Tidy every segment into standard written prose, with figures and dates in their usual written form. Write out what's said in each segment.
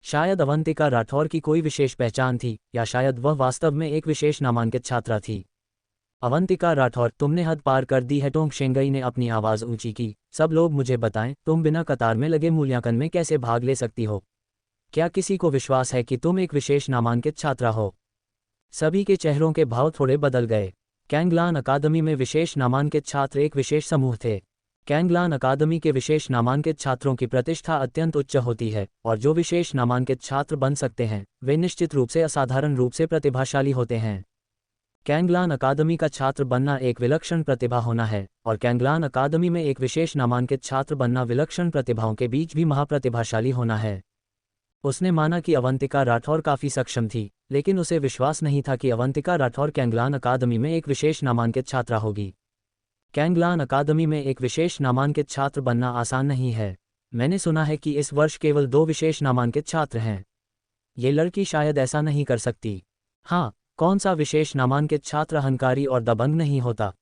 शायद अवंतिका राठौर की कोई विशेष पहचान थी, या शायद वह वास्तव में एक विशेष नामांकित छात्रा थी। अवंतिका राठौर, तुमने हद पार कर दी है। टोंग शेंगई ने अपनी आवाज़ ऊंची की। सब लोग मुझे बताएं, तुम बिना कतार में लगे मूल्यांकन में कैसे भाग ले सकती हो? क्या किसी को विश्वास है कि तुम एक विशेष नामांकित छात्रा हो? सभी के चेहरों के भाव थोड़े बदल गए। कैंगलान अकादमी में विशेष नामांकित छात्र एक विशेष समूह थे। कैंगलान अकादमी के विशेष नामांकित छात्रों की प्रतिष्ठा अत्यंत उच्च होती है, और जो विशेष नामांकित छात्र बन सकते हैं वे निश्चित रूप से असाधारण रूप से प्रतिभाशाली होते हैं। कैंगलान अकादमी का छात्र बनना एक विलक्षण प्रतिभा होना है, और कैंगलान अकादमी में एक विशेष नामांकित छात्र बनना विलक्षण प्रतिभाओं के बीच भी महाप्रतिभाशाली होना है। उसने माना कि अवंतिका राठौर काफ़ी सक्षम थी, लेकिन उसे विश्वास नहीं था कि अवंतिका राठौर कैंगलान अकादमी में एक विशेष नामांकित छात्रा होगी। कैंगलान अकादमी में एक विशेष नामांकित छात्र बनना आसान नहीं है। मैंने सुना है कि इस वर्ष केवल 2 विशेष नामांकित छात्र हैं। ये लड़की शायद ऐसा नहीं कर सकती। हाँ, कौन सा विशेष नामांकित छात्र अहंकारी और दबंग नहीं होता?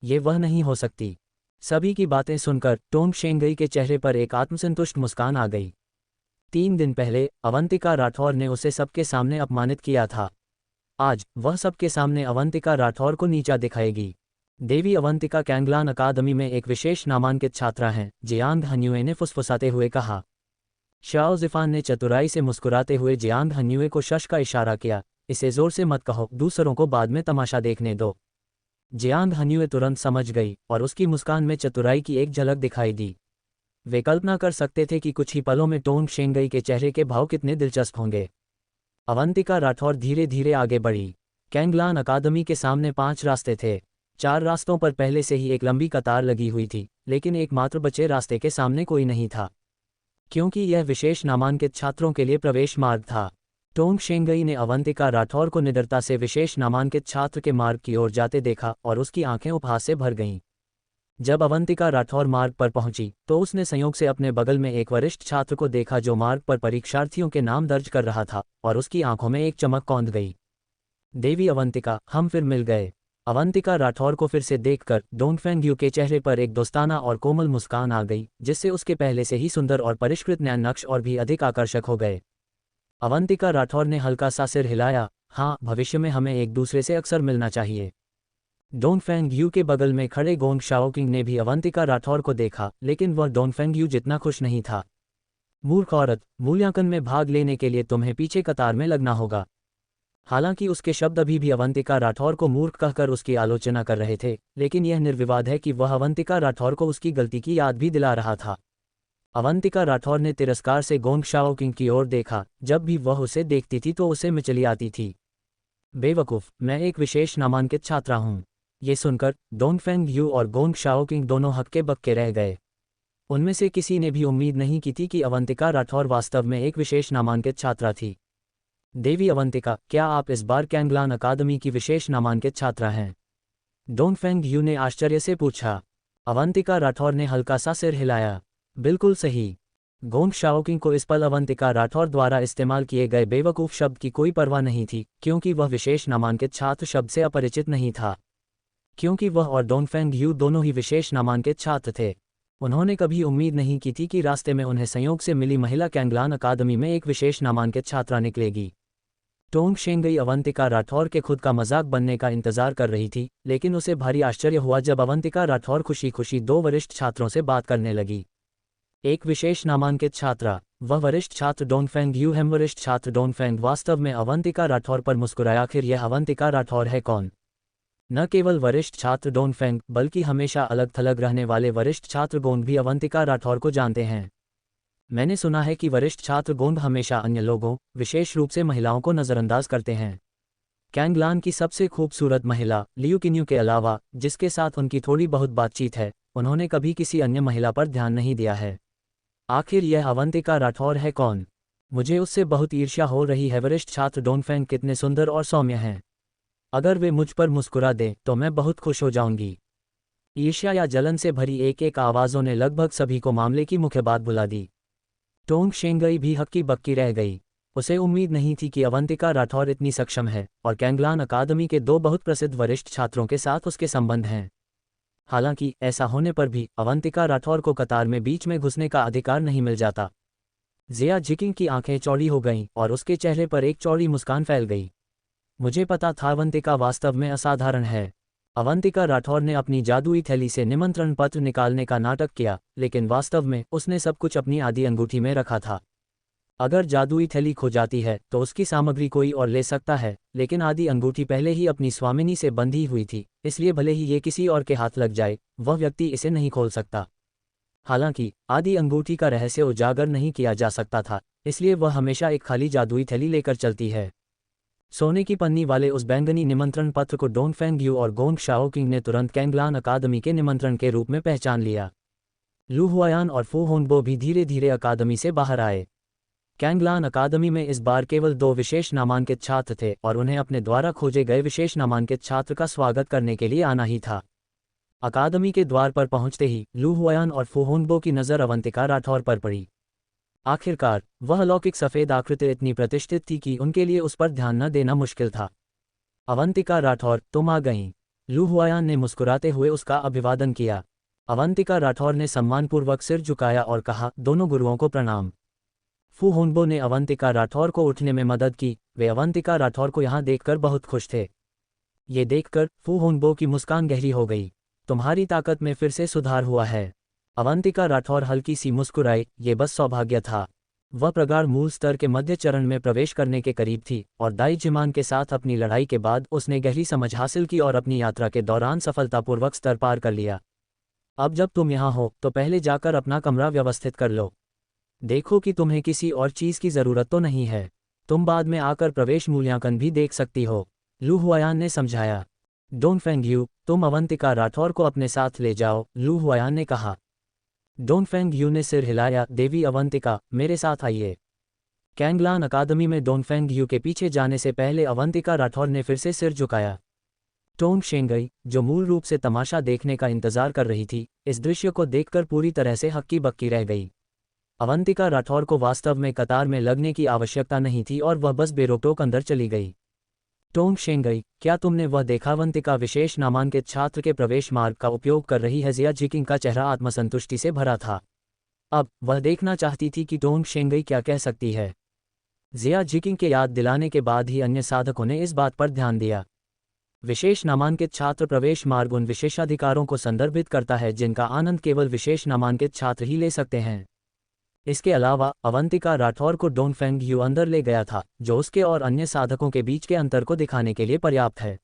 ये वह नहीं हो सकती। सभी की बातें सुनकर टोंग शेंगई के चेहरे पर एक आत्मसंतुष्ट मुस्कान आ गई। 3 दिन पहले अवंतिका राठौर ने उसे सबके सामने अपमानित किया था। आज वह सबके सामने अवंतिका राठौर को नीचा दिखाएगी। देवी अवंतिका कैंगलान अकादमी में एक विशेष नामांकित छात्रा हैं, जियांग हन्युए ने फुसफुसाते हुए कहा। शाओ जिफान ने चतुराई से मुस्कुराते हुए जियांग हन्युए को शश का इशारा किया। इसे जोर से मत कहो, दूसरों को बाद में तमाशा देखने दो। जियांग हन्युए तुरंत समझ गई, और उसकी मुस्कान में चतुराई की एक झलक दिखाई दी। वे कल्पना कर सकते थे कि कुछ ही पलों में टोंग शेंगई के चेहरे के भाव कितने दिलचस्प होंगे। अवंतिका राठौर धीरे धीरे आगे बढ़ी। कैंगलान अकादमी के सामने 5 रास्ते थे। 4 रास्तों पर पहले से ही एक लंबी कतार लगी हुई थी, लेकिन एकमात्र बचे रास्ते के सामने कोई नहीं था, क्योंकि यह विशेष नामांकित छात्रों के लिए प्रवेश मार्ग था। टोंग शेंगई ने अवंतिका राठौर को निडरता से विशेष नामांकित छात्र के मार्ग की ओर जाते देखा, और उसकी आंखें उपहास से भर गईं। जब अवंतिका राठौर मार्ग पर पहुंची तो उसने संयोग से अपने बगल में एक वरिष्ठ छात्र को देखा जो मार्ग पर परीक्षार्थियों के नाम दर्ज कर रहा था, और उसकी आंखों में एक चमक कौंध गई। देवी अवंतिका, हम फिर मिल गए। अवंतिका राठौर को फिर से देखकर डोंगफेंग यू के चेहरे पर एक दोस्ताना और कोमल मुस्कान आ गई, जिससे उसके पहले से ही सुंदर और परिष्कृत नैन नक्श और भी अधिक आकर्षक हो गए। अवंतिका राठौर ने हल्का सा सिर हिलाया। हाँ, भविष्य में हमें एक दूसरे से अक्सर मिलना चाहिए। डोंगफेंग यू के बगल में खड़े गोंग शाओकिंग ने भी अवंतिका राठौर को देखा, लेकिन वह डोंगफेंग यू जितना खुश नहीं था। मूर्ख औरत, मूल्यांकन में भाग लेने के लिए तुम्हें पीछे कतार में लगना होगा। हालांकि उसके शब्द अभी भी अवंतिका राठौर को मूर्ख कहकर उसकी आलोचना कर रहे थे, लेकिन यह निर्विवाद है कि वह अवंतिका राठौर को उसकी गलती की याद भी दिला रहा था। अवंतिका राठौर ने तिरस्कार से गोंग शाओकिंग की ओर देखा। जब भी वह उसे देखती थी तो उसे मिचली आती थी। बेवकूफ़, मैं एक विशेष नामांकित छात्रा हूँ। ये सुनकर डोंगफेंग यू और गोंग शाओकिंग दोनों हक्के बक्के रह गए। उनमें से किसी ने भी उम्मीद नहीं की थी कि अवंतिका राठौर वास्तव में एक विशेष नामांकित छात्रा थी। देवी अवंतिका, क्या आप इस बार कैंगलान अकादमी की विशेष नामांकित छात्रा हैं? डोंगफेंग यू ने आश्चर्य से पूछा। अवंतिका राठौर ने हल्का सा सिर हिलाया। बिल्कुल सही। गोंग शाओकिंग को इस पल अवंतिका राठौर द्वारा इस्तेमाल किए गए बेवकूफ़ शब्द की कोई परवाह नहीं थी, क्योंकि वह विशेष नामांकित छात्र शब्द से अपरिचित नहीं था। क्योंकि वह और डोंगफेंग यू दोनों ही विशेष नामांकित छात्र थे, उन्होंने कभी उम्मीद नहीं की थी कि रास्ते में उन्हें संयोग से मिली महिला कैंगलान अकादमी में एक विशेष नामांकित छात्रा निकलेगी। टोंग शेंगई अवंतिका राठौर के खुद का मजाक बनने का इंतजार कर रही थी, लेकिन उसे भारी आश्चर्य हुआ जब अवंतिका राठौर खुशी खुशी 2 वरिष्ठ छात्रों से बात करने लगी। एक विशेष नामांकित छात्रा, वह वरिष्ठ छात्र डोंगफेंग यू है। वरिष्ठ छात्र डोंगफेंग वास्तव में अवंतिका राठौर पर मुस्कुराया। आखिर यह अवंतिका राठौर है कौन? न केवल वरिष्ठ छात्र डोंगफेंग, बल्कि हमेशा अलग थलग रहने वाले वरिष्ठ छात्र गोंग भी अवंतिका राठौर को जानते हैं। मैंने सुना है कि वरिष्ठ छात्र गोंग हमेशा अन्य लोगों, विशेष रूप से महिलाओं को नज़रअंदाज करते हैं। कैंगलान की सबसे खूबसूरत महिला लियू किन्यू के अलावा, जिसके साथ उनकी थोड़ी बहुत बातचीत है, उन्होंने कभी किसी अन्य महिला पर ध्यान नहीं दिया है। आखिर यह अवंतिका राठौर है कौन? मुझे उससे बहुत ईर्ष्या हो रही है। वरिष्ठ छात्र डोंगफेंग कितने सुंदर और सौम्य हैं। अगर वे मुझ पर मुस्कुरा दें तो मैं बहुत खुश हो जाऊंगी। ईर्ष्या या जलन से भरी एक एक आवाज़ों ने लगभग सभी को मामले की मुख्य बात बुला दी। टोंग शेंगई भी हक्की बक्की रह गई। उसे उम्मीद नहीं थी कि अवंतिका राठौर इतनी सक्षम है, और कैंगलान अकादमी के 2 बहुत प्रसिद्ध वरिष्ठ छात्रों के साथ उसके संबंध हैं। हालांकि ऐसा होने पर भी अवंतिका राठौर को कतार में बीच में घुसने का अधिकार नहीं मिल जाता। जिया जिकिंग की आंखें चौड़ी हो गईं और उसके चेहरे पर एक चौड़ी मुस्कान फैल गई। मुझे पता था अवंतिका वास्तव में असाधारण है। अवंतिका राठौर ने अपनी जादुई थैली से निमंत्रण पत्र निकालने का नाटक किया, लेकिन वास्तव में उसने सब कुछ अपनी आधी अंगूठी में रखा था। अगर जादुई थैली खो जाती है तो उसकी सामग्री कोई और ले सकता है, लेकिन आधी अंगूठी पहले ही अपनी स्वामिनी से बंधी हुई थी, इसलिए भले ही ये किसी और के हाथ लग जाए, वह व्यक्ति इसे नहीं खोल सकता। हालांकि आधी अंगूठी का रहस्य उजागर नहीं किया जा सकता था, इसलिए वह हमेशा एक खाली जादुई थैली लेकर चलती है। सोने की पन्नी वाले उस बैंगनी निमंत्रण पत्र को डोंग फेंग यू और गोंग शाओकिंग ने तुरंत कैंगलान अकादमी के निमंत्रण के रूप में पहचान लिया। लू हुआयान और फू होनबो भी धीरे धीरे अकादमी से बाहर आए। कैंगलान अकादमी में इस बार केवल 2 विशेष नामांकित छात्र थे और उन्हें अपने द्वारा खोजे गए विशेष नामांकित छात्र का स्वागत करने के लिए आना ही था। अकादमी के द्वार पर पहुंचते ही लू हुआयान और फू होनबो की नज़र अवंतिका राठौर पर पड़ी। आखिरकार वह अलौकिक सफ़ेद आकृति इतनी प्रतिष्ठित थी कि उनके लिए उस पर ध्यान न देना मुश्किल था। अवंतिका राठौर, तुम आ गईं। लू हुआयान ने मुस्कुराते हुए उसका अभिवादन किया। अवंतिका राठौर ने सम्मानपूर्वक सिर झुकाया और कहा, दोनों गुरुओं को प्रणाम। फू होनबो ने अवंतिका राठौर को उठने में मदद की। वे अवंतिका राठौर को यहाँ देखकर बहुत खुश थे। ये देखकर फू होनबो की मुस्कान गहरी हो गई। तुम्हारी ताकत में फिर से सुधार हुआ है। अवंतिका राठौर हल्की सी मुस्कुराई। ये बस सौभाग्य था। वह प्रगाढ़ मूल स्तर के मध्य चरण में प्रवेश करने के करीब थी और दाई जिमान के साथ अपनी लड़ाई के बाद उसने गहरी समझ हासिल की और अपनी यात्रा के दौरान सफलतापूर्वक स्तर पार कर लिया। अब जब तुम यहाँ हो तो पहले जाकर अपना कमरा व्यवस्थित कर लो। देखो कि तुम्हें किसी और चीज़ की ज़रूरत तो नहीं है। तुम बाद में आकर प्रवेश मूल्यांकन भी देख सकती हो, लू हुआयान ने समझाया। डोंग फेंग यू, तुम अवंतिका राठौर को अपने साथ ले जाओ, लू हुआयान ने कहा। डोंग फेंग यू ने सिर हिलाया। देवी अवंतिका, मेरे साथ आइए। कैंगलान अकादमी में डोंग फेंग यू के पीछे जाने से पहले अवंतिका राठौर ने फिर से सिर झुकाया। टोंग शेंगई, जो मूल रूप से तमाशा देखने का इंतजार कर रही थी, इस दृश्य को देखकर पूरी तरह से हक्की बक्की रह गई। अवंतिका राठौर को वास्तव में कतार में लगने की आवश्यकता नहीं थी और वह बस बेरोकटोक अंदर चली गई। टोंग शेंगई, क्या तुमने वह देखा? अवंतिका विशेष नामांकित छात्र के प्रवेश मार्ग का उपयोग कर रही है। जिया जिकिंग का चेहरा आत्मसंतुष्टि से भरा था। अब वह देखना चाहती थी कि टोंग शेंगई क्या कह सकती है। जिया जिकिंग के याद दिलाने के बाद ही अन्य साधकों ने इस बात पर ध्यान दिया। विशेष नामांकित छात्र प्रवेश मार्ग उन विशेषाधिकारों को संदर्भित करता है जिनका आनंद केवल विशेष नामांकित छात्र ही ले सकते हैं। इसके अलावा अवंतिका राठौर को डोंग फेंग यू अंदर ले गया था, जो उसके और अन्य साधकों के बीच के अंतर को दिखाने के लिए पर्याप्त है।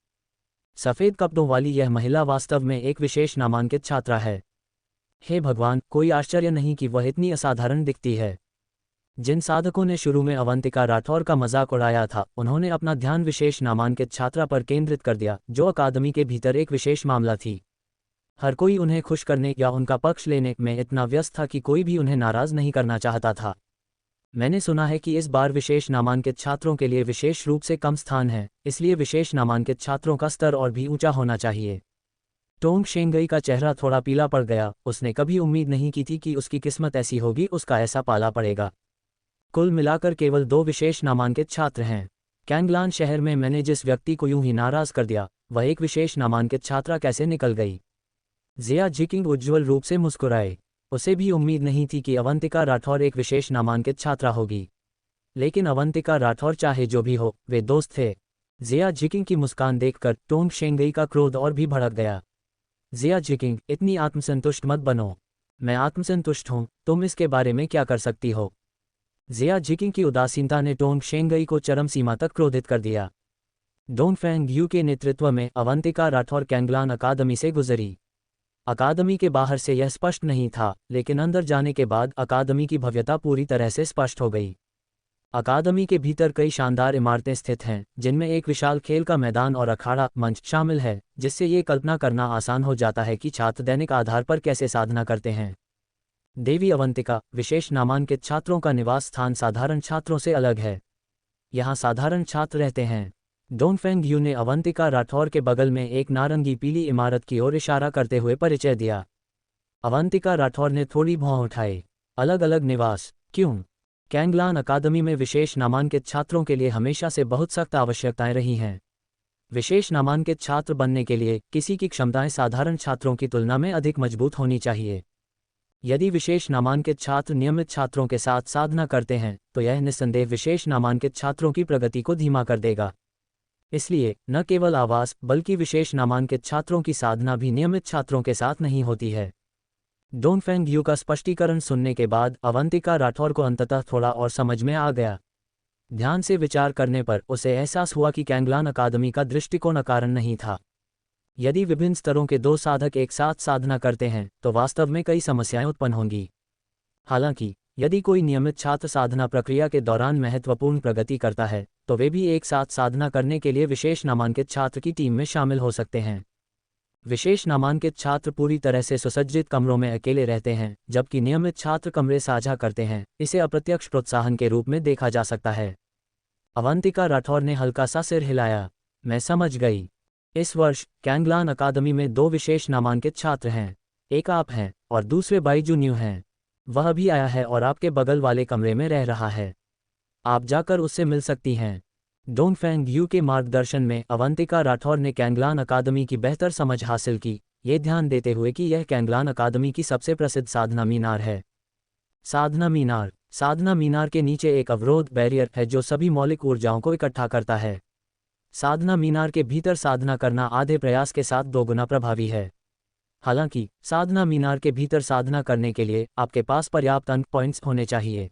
सफ़ेद कपड़ों वाली यह महिला वास्तव में एक विशेष नामांकित छात्रा है। हे भगवान, कोई आश्चर्य नहीं कि वह इतनी असाधारण दिखती है। जिन साधकों ने शुरू में अवंतिका राठौर का मजाक उड़ाया था, उन्होंने अपना ध्यान विशेष नामांकित छात्रा पर केंद्रित कर दिया, जो अकादमी के भीतर एक विशेष मामला थी। हर कोई उन्हें खुश करने या उनका पक्ष लेने में इतना व्यस्त था कि कोई भी उन्हें नाराज नहीं करना चाहता था। मैंने सुना है कि इस बार विशेष नामांकित छात्रों के लिए विशेष रूप से कम स्थान है, इसलिए विशेष नामांकित छात्रों का स्तर और भी ऊंचा होना चाहिए। टोंग शेंगई का चेहरा थोड़ा पीला पड़ गया। उसने कभी उम्मीद नहीं की थी कि उसकी किस्मत ऐसी होगी, उसका ऐसा पाला पड़ेगा। कुल मिलाकर केवल 2 विशेष नामांकित छात्र हैं। कैंगलान शहर में मैंने जिस व्यक्ति को यूं ही नाराज कर दिया, वह एक विशेष नामांकित छात्रा कैसे निकल गई? जिया जिकिंग उज्ज्वल रूप से मुस्कुराए। उसे भी उम्मीद नहीं थी कि अवंतिका राठौर एक विशेष नामांकित छात्रा होगी, लेकिन अवंतिका राठौर चाहे जो भी हो, वे दोस्त थे। जिया जिकिंग की मुस्कान देखकर टोंग शेंगई का क्रोध और भी भड़क गया। जिया जिकिंग, इतनी आत्मसंतुष्ट मत बनो। मैं आत्मसंतुष्ट हूँ, तुम इसके बारे में क्या कर सकती हो? जिया जिकिंग की उदासीनता ने टोंग शेंगई को चरम सीमा तक क्रोधित कर दिया। डोंग फेंग यू के नेतृत्व में अवंतिका राठौर कैंगलान अकादमी से गुजरी। अकादमी के बाहर से यह स्पष्ट नहीं था, लेकिन अंदर जाने के बाद अकादमी की भव्यता पूरी तरह से स्पष्ट हो गई। अकादमी के भीतर कई शानदार इमारतें स्थित हैं, जिनमें एक विशाल खेल का मैदान और अखाड़ा मंच शामिल है, जिससे ये कल्पना करना आसान हो जाता है कि छात्र दैनिक आधार पर कैसे साधना करते हैं। देवी अवंतिका, विशेष नामांकित छात्रों का निवास स्थान साधारण छात्रों से अलग है। यहाँ साधारण छात्र रहते हैं। डोंग फेंग यू ने अवंतिका राठौर के बगल में एक नारंगी पीली इमारत की ओर इशारा करते हुए परिचय दिया। अवंतिका राठौर ने थोड़ी भौं उठाई। अलग अलग निवास, क्यों? कैंगलान अकादमी में विशेष नामांकित छात्रों के लिए हमेशा से बहुत सख्त आवश्यकताएं रही हैं। विशेष नामांकित छात्र बनने के लिए किसी की क्षमताएं साधारण छात्रों की तुलना में अधिक मजबूत होनी चाहिए। यदि विशेष नामांकित छात्र नियमित छात्रों के साथ साधना करते हैं तो यह निस्संदेह विशेष नामांकित छात्रों की प्रगति को धीमा कर देगा। इसलिए न केवल आवास बल्कि विशेष नामांकित छात्रों की साधना भी नियमित छात्रों के साथ नहीं होती है। डोंगफेंग यू का स्पष्टीकरण सुनने के बाद अवंतिका राठौर को अंततः थोड़ा और समझ में आ गया। ध्यान से विचार करने पर उसे एहसास हुआ कि कैंगलान अकादमी का दृष्टिकोण अकारण नहीं था। यदि विभिन्न स्तरों के दो साधक एक साथ साधना करते हैं तो वास्तव में कई समस्याएं उत्पन्न होंगी। हालांकि यदि कोई नियमित छात्र साधना प्रक्रिया के दौरान महत्वपूर्ण प्रगति करता है तो वे भी एक साथ साधना करने के लिए विशेष नामांकित छात्र की टीम में शामिल हो सकते हैं। विशेष नामांकित छात्र पूरी तरह से सुसज्जित कमरों में अकेले रहते हैं, जबकि नियमित छात्र कमरे साझा करते हैं। इसे अप्रत्यक्ष प्रोत्साहन के रूप में देखा जा सकता है। अवंतिका राठौर ने हल्का सा सिर हिलाया। मैं समझ गई। इस वर्ष कैंगलान अकादमी में दो विशेष नामांकित छात्र हैं। एक आप हैं और दूसरे बाइजू न्यू हैं। वह भी आया है और आपके बगल वाले कमरे में रह रहा है। आप जाकर उससे मिल सकती हैं। डोंगफेंग यू के मार्गदर्शन में अवंतिका राठौर ने कैंगलान अकादमी की बेहतर समझ हासिल की, ये ध्यान देते हुए कि यह कैंगलान अकादमी की सबसे प्रसिद्ध साधना मीनार है। साधना मीनार के नीचे एक अवरोध बैरियर है जो सभी मौलिक ऊर्जाओं को इकट्ठा करता है। साधना मीनार के भीतर साधना करना आधे प्रयास के साथ दोगुना प्रभावी है। हालांकि साधना मीनार के भीतर साधना करने के लिए आपके पास पर्याप्त अंक पॉइंट्स होने चाहिए।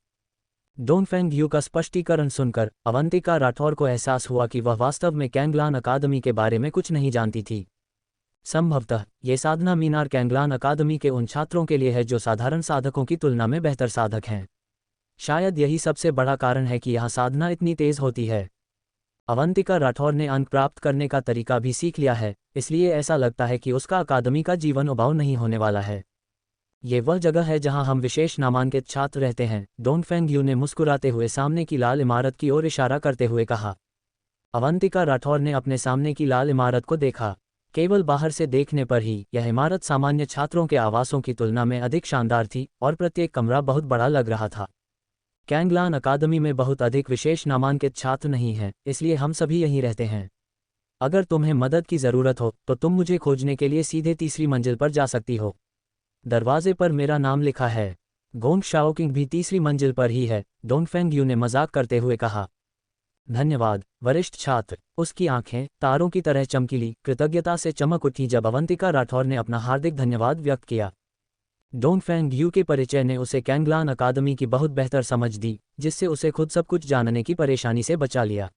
डोंगफेंग यू का स्पष्टीकरण सुनकर अवंतिका राठौर को एहसास हुआ कि वह वास्तव में कैंगलान अकादमी के बारे में कुछ नहीं जानती थी। संभवतः ये साधना मीनार कैंगलान अकादमी के उन छात्रों के लिए है जो साधारण साधकों की तुलना में बेहतर साधक हैं। शायद यही सबसे बड़ा कारण है कि यहाँ साधना इतनी तेज होती है। अवंतिका राठौर ने अंक प्राप्त करने का तरीका भी सीख लिया है, इसलिए ऐसा लगता है कि उसका अकादमी का जीवन उबाऊ नहीं होने वाला है। ये वह जगह है जहां हम विशेष नामांकित छात्र रहते हैं। डोंगफेंग यू ने मुस्कुराते हुए सामने की लाल इमारत की ओर इशारा करते हुए कहा। अवंतिका राठौर ने अपने सामने की लाल इमारत को देखा। केवल बाहर से देखने पर ही यह इमारत सामान्य छात्रों के आवासों की तुलना में अधिक शानदार थी और प्रत्येक कमरा बहुत बड़ा लग रहा था। कैंगलान अकादमी में बहुत अधिक विशेष नामांकित छात्र नहीं हैं, इसलिए हम सभी यहीं रहते हैं। अगर तुम्हें मदद की ज़रूरत हो तो तुम मुझे खोजने के लिए सीधे तीसरी मंजिल पर जा सकती हो। दरवाजे पर मेरा नाम लिखा है। गोंग शाओकिंग भी तीसरी मंजिल पर ही है, डोंगफेंग यू ने मजाक करते हुए कहा। धन्यवाद वरिष्ठ छात्र। उसकी आंखें तारों की तरह चमकीली कृतज्ञता से चमक उठी जब अवंतिका राठौर ने अपना हार्दिक धन्यवाद व्यक्त किया। डोंगफेंग यू के परिचय ने उसे कैंगलान अकादमी की बहुत बेहतर समझ दी, जिससे उसे खुद सब कुछ जानने की परेशानी से बचा लिया।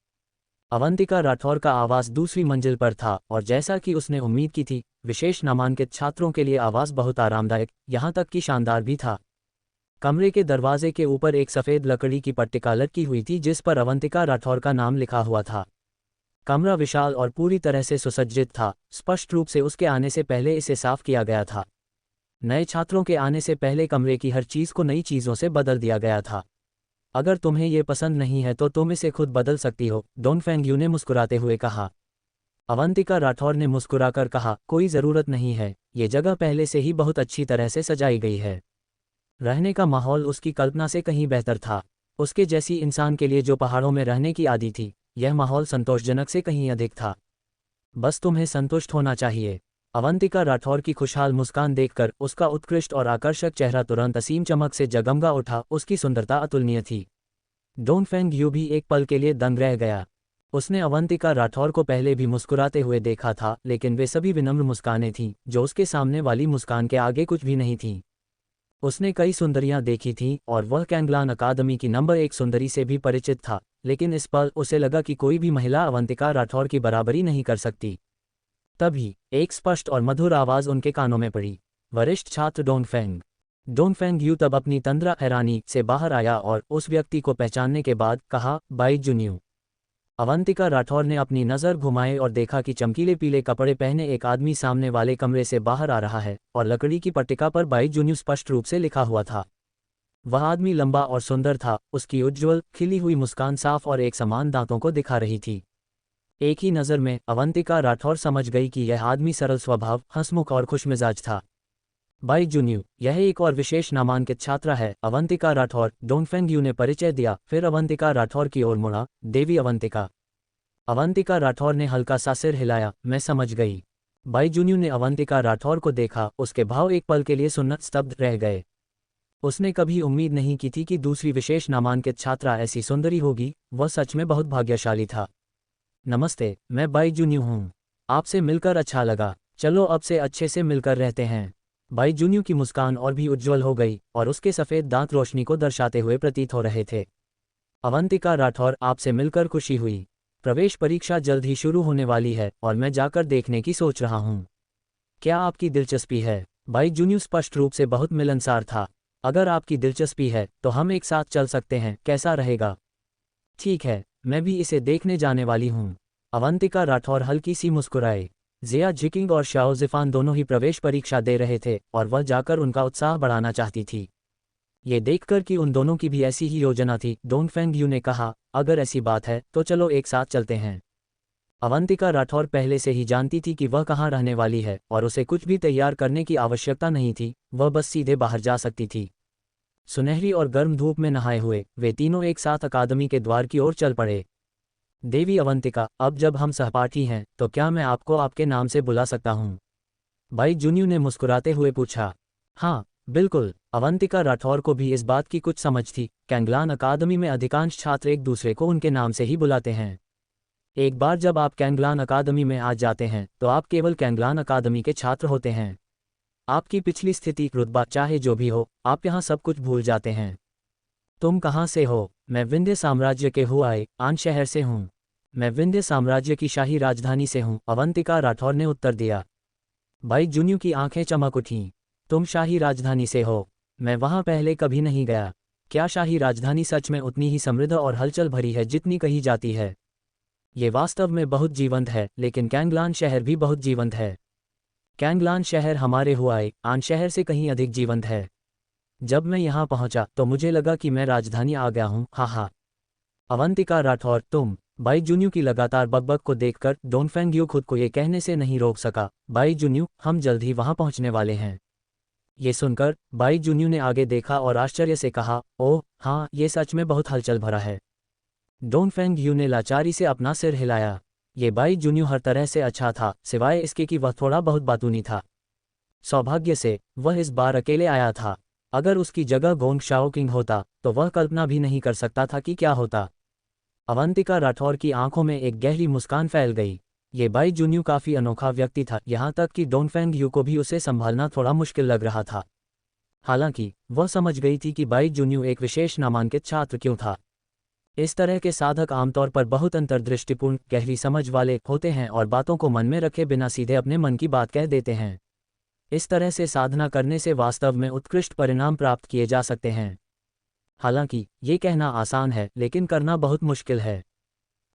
अवंतिका राठौर का आवास दूसरी मंजिल पर था और जैसा कि उसने उम्मीद की थी, विशेष नामांकित छात्रों के लिए आवास बहुत आरामदायक, यहाँ तक कि शानदार भी था। कमरे के दरवाजे के ऊपर एक सफ़ेद लकड़ी की पट्टिका लटकी हुई थी जिस पर अवंतिका राठौर का नाम लिखा हुआ था। कमरा विशाल और पूरी तरह से सुसज्जित था, स्पष्ट रूप से उसके आने से पहले इसे साफ किया गया था। नए छात्रों के आने से पहले कमरे की हर चीज़ को नई चीज़ों से बदल दिया गया था। अगर तुम्हें ये पसंद नहीं है तो तुम इसे खुद बदल सकती हो, डोंगफेंग यू ने मुस्कुराते हुए कहा। अवंतिका राठौर ने मुस्कुराकर कहा, कोई ज़रूरत नहीं है, ये जगह पहले से ही बहुत अच्छी तरह से सजाई गई है। रहने का माहौल उसकी कल्पना से कहीं बेहतर था। उसके जैसी इंसान के लिए जो पहाड़ों में रहने की आदी थी, यह माहौल संतोषजनक से कहीं अधिक था। बस तुम्हें संतुष्ट होना चाहिए। अवंतिका राठौर की खुशहाल मुस्कान देखकर उसका उत्कृष्ट और आकर्षक चेहरा तुरंत असीम चमक से जगमगा उठा। उसकी सुंदरता अतुलनीय थी। डोंगफेंग यू भी एक पल के लिए दंग रह गया। उसने अवंतिका राठौर को पहले भी मुस्कुराते हुए देखा था, लेकिन वे सभी विनम्र मुस्कानें थीं जो उसके सामने वाली मुस्कान के आगे कुछ भी नहीं थीं। उसने कई सुंदरियां देखी थीं और वह कैंगलान अकादमी की नंबर 1 सुंदरी से भी परिचित था, लेकिन इस पल उसे लगा कि कोई भी महिला अवंतिका राठौर की बराबरी नहीं कर सकती। तभी एक स्पष्ट और मधुर आवाज़ उनके कानों में पड़ी। वरिष्ठ छात्र डोंगफेंग यू तब अपनी तंद्रा हैरानी से बाहर आया और उस व्यक्ति को पहचानने के बाद कहा, बाइजू न्यू। अवंतिका राठौर ने अपनी नज़र घुमाई और देखा कि चमकीले पीले कपड़े पहने एक आदमी सामने वाले कमरे से बाहर आ रहा है और लकड़ी की पट्टिका पर बाइजू न्यू स्पष्ट रूप से लिखा हुआ था। वह आदमी लंबा और सुंदर था। उसकी उज्ज्वल खिली हुई मुस्कान साफ और एक समान दांतों को दिखा रही थी। एक ही नज़र में अवंतिका राठौर समझ गई कि यह आदमी सरल स्वभाव, हंसमुख और खुशमिजाज था। बाइजू न्यू, यह एक और विशेष नामांकित छात्रा है, अवंतिका राठौर, डोंगफेंग यू ने परिचय दिया। फिर अवंतिका राठौर की ओर मुड़ा, देवी अवंतिका। अवंतिका राठौर ने हल्का सा सिर हिलाया, मैं समझ गई। बाइजू न्यू ने अवंतिका राठौर को देखा, उसके भाव एक पल के लिए सुन्नत स्तब्ध रह गए। उसने कभी उम्मीद नहीं की थी कि दूसरी विशेष नामांकित छात्रा ऐसी सुंदरी होगी, वह सच में बहुत भाग्यशाली था। नमस्ते, मैं बाई जुन्यू हूँ। आपसे मिलकर अच्छा लगा। चलो अब से अच्छे से मिलकर रहते हैं। बाई जुन्यू की मुस्कान और भी उज्ज्वल हो गई और उसके सफ़ेद दांत रोशनी को दर्शाते हुए प्रतीत हो रहे थे। अवंतिका राठौर, आपसे मिलकर खुशी हुई। प्रवेश परीक्षा जल्द ही शुरू होने वाली है और मैं जाकर देखने की सोच रहा हूँ। क्या आपकी दिलचस्पी है? बाई जुन्यू स्पष्ट रूप से बहुत मिलनसार था। अगर आपकी दिलचस्पी है तो हम एक साथ चल सकते हैं, कैसा रहेगा? ठीक है, मैं भी इसे देखने जाने वाली हूँ। अवंतिका राठौर हल्की सी मुस्कुराए। जिया जिकिंग और शाओ जिफान दोनों ही प्रवेश परीक्षा दे रहे थे और वह जाकर उनका उत्साह बढ़ाना चाहती थी। ये देखकर कि उन दोनों की भी ऐसी ही योजना थी, डोंगफेंग यू ने कहा, अगर ऐसी बात है तो चलो एक साथ चलते हैं। अवंतिका राठौर पहले से ही जानती थी कि वह कहाँ रहने वाली है और उसे कुछ भी तैयार करने की आवश्यकता नहीं थी, वह बस सीधे बाहर जा सकती थी। सुनहरी और गर्म धूप में नहाए हुए वे तीनों एक साथ अकादमी के द्वार की ओर चल पड़े। देवी अवंतिका, अब जब हम सहपाठी हैं तो क्या मैं आपको आपके नाम से बुला सकता हूँ? बाई जुन्यू ने मुस्कुराते हुए पूछा। हाँ, बिल्कुल। अवंतिका राठौर को भी इस बात की कुछ समझ थी। कैंगलान अकादमी में अधिकांश छात्र एक दूसरे को उनके नाम से ही बुलाते हैं। एक बार जब आप कैंगलान अकादमी में आ जाते हैं तो आप केवल कैंगलान अकादमी के छात्र होते हैं। आपकी पिछली स्थिति, रुतबा चाहे जो भी हो, आप यहाँ सब कुछ भूल जाते हैं। तुम कहाँ से हो? मैं विंध्य साम्राज्य के हुआई आन शहर से हूँ। मैं विंध्य साम्राज्य की शाही राजधानी से हूँ, अवंतिका राठौर ने उत्तर दिया। बाई जुन्यू की आंखें चमक उठीं। तुम शाही राजधानी से हो? मैं वहाँ पहले कभी नहीं गया। क्या शाही राजधानी सच में उतनी ही समृद्ध और हलचल भरी है जितनी कही जाती है? ये वास्तव में बहुत जीवंत है, लेकिन कैंगलान शहर भी बहुत जीवंत है। कैंगलान शहर हमारे हुआई आन शहर से कहीं अधिक जीवंत है। जब मैं यहाँ पहुँचा तो मुझे लगा कि मैं राजधानी आ गया हूँ, हा। अवंतिका राठौर, तुम? बाई जुन्यू की लगातार बकबक को देखकर डोंगफेंग यू खुद को ये कहने से नहीं रोक सका, बाई जुन्यू, हम जल्द ही वहाँ पहुँचने वाले हैं। ये सुनकर बाई जुन्यू ने आगे देखा और आश्चर्य से कहा, ओह हाँ, ये सच में बहुत हलचल भरा है। डोंगफेंग यू ने लाचारी से अपना सिर हिलाया। ये बाई जुन्यू हर तरह से अच्छा था, सिवाय इसके कि वह थोड़ा बहुत बातूनी था। सौभाग्य से वह इस बार अकेले आया था। अगर उसकी जगह गोंग शाओकिंग होता तो वह कल्पना भी नहीं कर सकता था कि क्या होता। अवंतिका राठौर की आंखों में एक गहरी मुस्कान फैल गई। ये बाई जुन्यू काफ़ी अनोखा व्यक्ति था, यहाँ तक कि डोंगफेंग यू को भी उसे संभालना थोड़ा मुश्किल लग रहा था। हालांकि वह समझ गई थी कि बाई जुन्यू एक विशेष नामांकित छात्र क्यों था। इस तरह के साधक आमतौर पर बहुत अंतर्दृष्टिपूर्ण, गहरी समझ वाले होते हैं और बातों को मन में रखे बिना सीधे अपने मन की बात कह देते हैं। इस तरह से साधना करने से वास्तव में उत्कृष्ट परिणाम प्राप्त किए जा सकते हैं। हालांकि ये कहना आसान है, लेकिन करना बहुत मुश्किल है।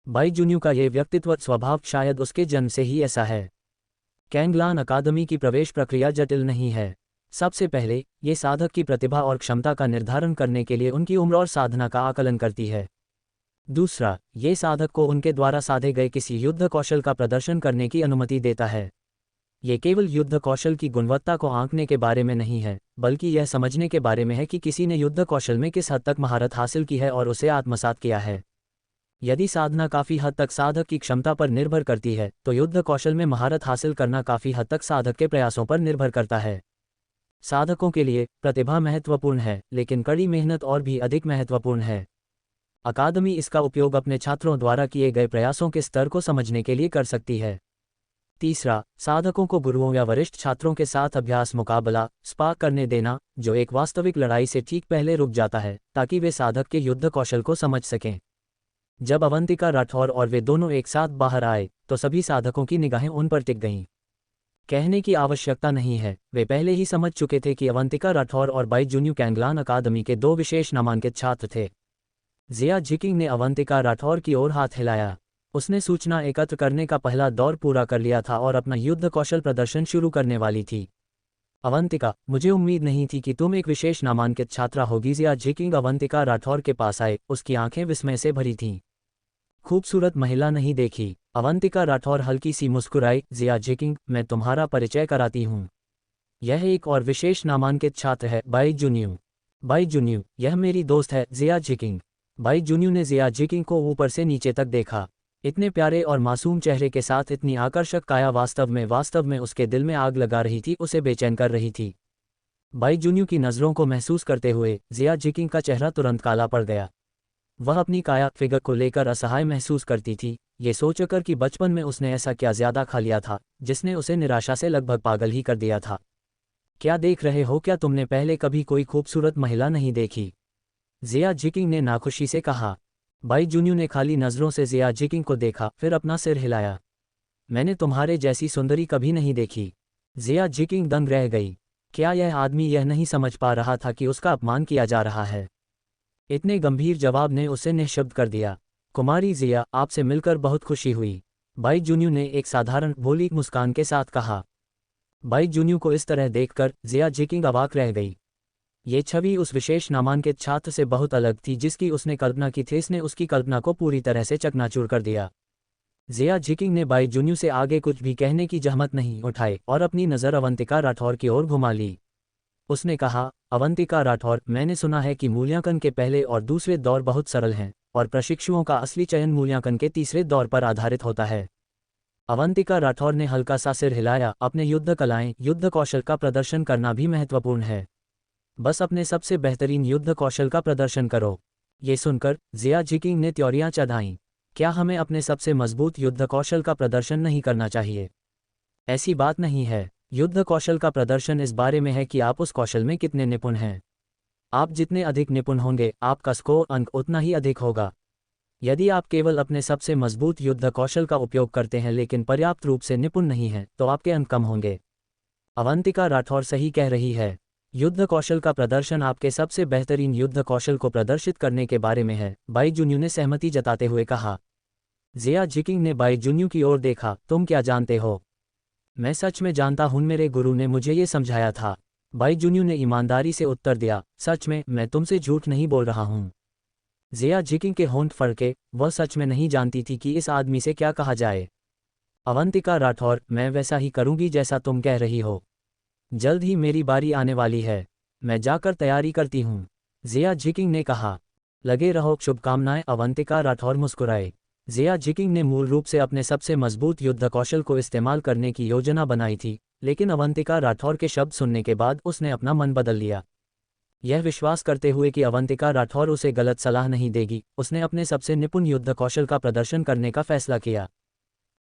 बाई जुन्यू का ये व्यक्तित्व स्वभाव शायद उसके जन्म से ही ऐसा है। कैंगलान अकादमी की प्रवेश प्रक्रिया जटिल नहीं है। सबसे पहले ये साधक की प्रतिभा और क्षमता का निर्धारण करने के लिए उनकी उम्र और साधना का आकलन करती है। दूसरा, ये साधक को उनके द्वारा साधे गए किसी युद्ध कौशल का प्रदर्शन करने की अनुमति देता है। ये केवल युद्ध कौशल की गुणवत्ता को आंकने के बारे में नहीं है, बल्कि यह समझने के बारे में है कि किसी ने युद्ध कौशल में किस हद तक महारत हासिल की है और उसे आत्मसात किया है। यदि साधना काफ़ी हद तक साधक की क्षमता पर निर्भर करती है, तो युद्ध कौशल में महारत हासिल करना काफ़ी हद तक साधक के प्रयासों पर निर्भर करता है। साधकों के लिए प्रतिभा महत्वपूर्ण है, लेकिन कड़ी मेहनत और भी अधिक महत्वपूर्ण है। अकादमी इसका उपयोग अपने छात्रों द्वारा किए गए प्रयासों के स्तर को समझने के लिए कर सकती है। तीसरा, साधकों को गुरुओं या वरिष्ठ छात्रों के साथ अभ्यास मुकाबला स्पार करने देना, जो एक वास्तविक लड़ाई से ठीक पहले रुक जाता है, ताकि वे साधक के युद्ध कौशल को समझ सकें। जब अवंतिका राठौर और वे दोनों एक साथ बाहर आए तो सभी साधकों की निगाहें उन पर टिक गईं। कहने की आवश्यकता नहीं है, वे पहले ही समझ चुके थे कि अवंतिका राठौर और बाई जुन्यू कैंगलान अकादमी के दो विशेष नामांकित छात्र थे। जिया जिकिंग ने अवंतिका राठौर की ओर हाथ हिलाया। उसने सूचना एकत्र करने का पहला दौर पूरा कर लिया था और अपना युद्ध कौशल प्रदर्शन शुरू करने वाली थी। अवंतिका, मुझे उम्मीद नहीं थी कि तुम एक विशेष नामांकित छात्रा होगी। जिया जिकिंग अवंतिका राठौर के पास आए, उसकी आंखें विस्मय से भरी थीं। खूबसूरत महिला नहीं देखी? अवंतिका राठौर हल्की सी मुस्कुराई। जिया जिकिंग, मैं तुम्हारा परिचय कराती हूँ। यह एक और विशेष नामांकित छात्र है, बाई जुन्यू। बाई जुन्यू, यह मेरी दोस्त है, जिया जिकिंग। बाई जुन्यू ने जिया जिकिंग को ऊपर से नीचे तक देखा। इतने प्यारे और मासूम चेहरे के साथ इतनी आकर्षक काया वास्तव में उसके दिल में आग लगा रही थी, उसे बेचैन कर रही थी। बाई जुन्यू की नज़रों को महसूस करते हुए जिया जिकिंग का चेहरा तुरंत काला पड़ गया। वह अपनी काया फिगर को लेकर असहाय महसूस करती थी, ये सोचकर कि बचपन में उसने ऐसा क्या ज़्यादा खा लिया था जिसने उसे निराशा से लगभग पागल ही कर दिया था। क्या देख रहे हो? क्या तुमने पहले कभी कोई खूबसूरत महिला नहीं देखी? जिया जिकिंग ने नाखुशी से कहा। बाई जुन्यू ने खाली नज़रों से जिया जिकिंग को देखा, फिर अपना सिर हिलाया। मैंने तुम्हारे जैसी सुंदरी कभी नहीं देखी। जिया जिकिंग दंग रह गई। क्या यह आदमी यह नहीं समझ पा रहा था कि उसका अपमान किया जा रहा है? इतने गंभीर जवाब ने उसे निःशब्द कर दिया। कुमारी जिया, आपसे मिलकर बहुत खुशी हुई, बाई जुन्यू ने एक साधारण भोली मुस्कान के साथ कहा। बाई जुन्यू को इस तरह देखकर जिया जिकिंग अवाक रह गई। ये छवि उस विशेष नामांकित छात्र से बहुत अलग थी जिसकी उसने कल्पना की थी। इसने उसकी कल्पना को पूरी तरह से चकनाचूर कर दिया। जिया जिकिंग ने बाई जुन्यू से आगे कुछ भी कहने की जहमत नहीं उठाई और अपनी नज़र अवंतिका राठौर की ओर घुमा ली। उसने कहा, अवंतिका राठौर, मैंने सुना है कि मूल्यांकन के पहले और दूसरे दौर बहुत सरल हैं और प्रशिक्षुओं का असली चयन मूल्यांकन के तीसरे दौर पर आधारित होता है। अवंतिका राठौर ने हल्का सा सिर हिलाया। अपने युद्ध कलाएं, युद्ध कौशल का प्रदर्शन करना भी महत्वपूर्ण है। बस अपने सबसे बेहतरीन युद्ध कौशल का प्रदर्शन करो। ये सुनकर जिया जिकिंग ने त्योरियां चढ़ाईं। क्या हमें अपने सबसे मजबूत युद्ध कौशल का प्रदर्शन नहीं करना चाहिए? ऐसी बात नहीं है। युद्ध कौशल का प्रदर्शन इस बारे में है कि आप उस कौशल में कितने निपुण हैं। आप जितने अधिक निपुण होंगे, आपका स्कोर अंक उतना ही अधिक होगा। यदि आप केवल अपने सबसे मजबूत युद्ध कौशल का उपयोग करते हैं लेकिन पर्याप्त रूप से निपुण नहीं हैं, तो आपके अंक कम होंगे। अवंतिका राठौर सही कह रही है। युद्ध कौशल का प्रदर्शन आपके सबसे बेहतरीन युद्ध कौशल को प्रदर्शित करने के बारे में है, बाई जुन्यू ने सहमति जताते हुए कहा। जिया जिकिंग ने बाई जुन्यू की ओर देखा। तुम क्या जानते हो? मैं सच में जानता हूं, मेरे गुरु ने मुझे ये समझाया था। बाई जुन्यू ने ईमानदारी से उत्तर दिया। सच में, मैं तुमसे झूठ नहीं बोल रहा हूं। जिया जिकिंग के होंठ फड़के। वह सच में नहीं जानती थी कि इस आदमी से क्या कहा जाए। अवंतिका राठौर, मैं वैसा ही करूंगी जैसा तुम कह रही हो। जल्द ही मेरी बारी आने वाली है, मैं जाकर तैयारी करती हूँ, जिया जिकिंग ने कहा। लगे रहो, शुभकामनाएं। अवंतिका राठौर मुस्कुराए। जिया जिकिंग ने मूल रूप से अपने सबसे मजबूत युद्ध कौशल को इस्तेमाल करने की योजना बनाई थी, लेकिन अवंतिका राठौर के शब्द सुनने के बाद उसने अपना मन बदल लिया। यह विश्वास करते हुए कि अवंतिका राठौर उसे गलत सलाह नहीं देगी, उसने अपने सबसे निपुण युद्ध कौशल का प्रदर्शन करने का फैसला किया।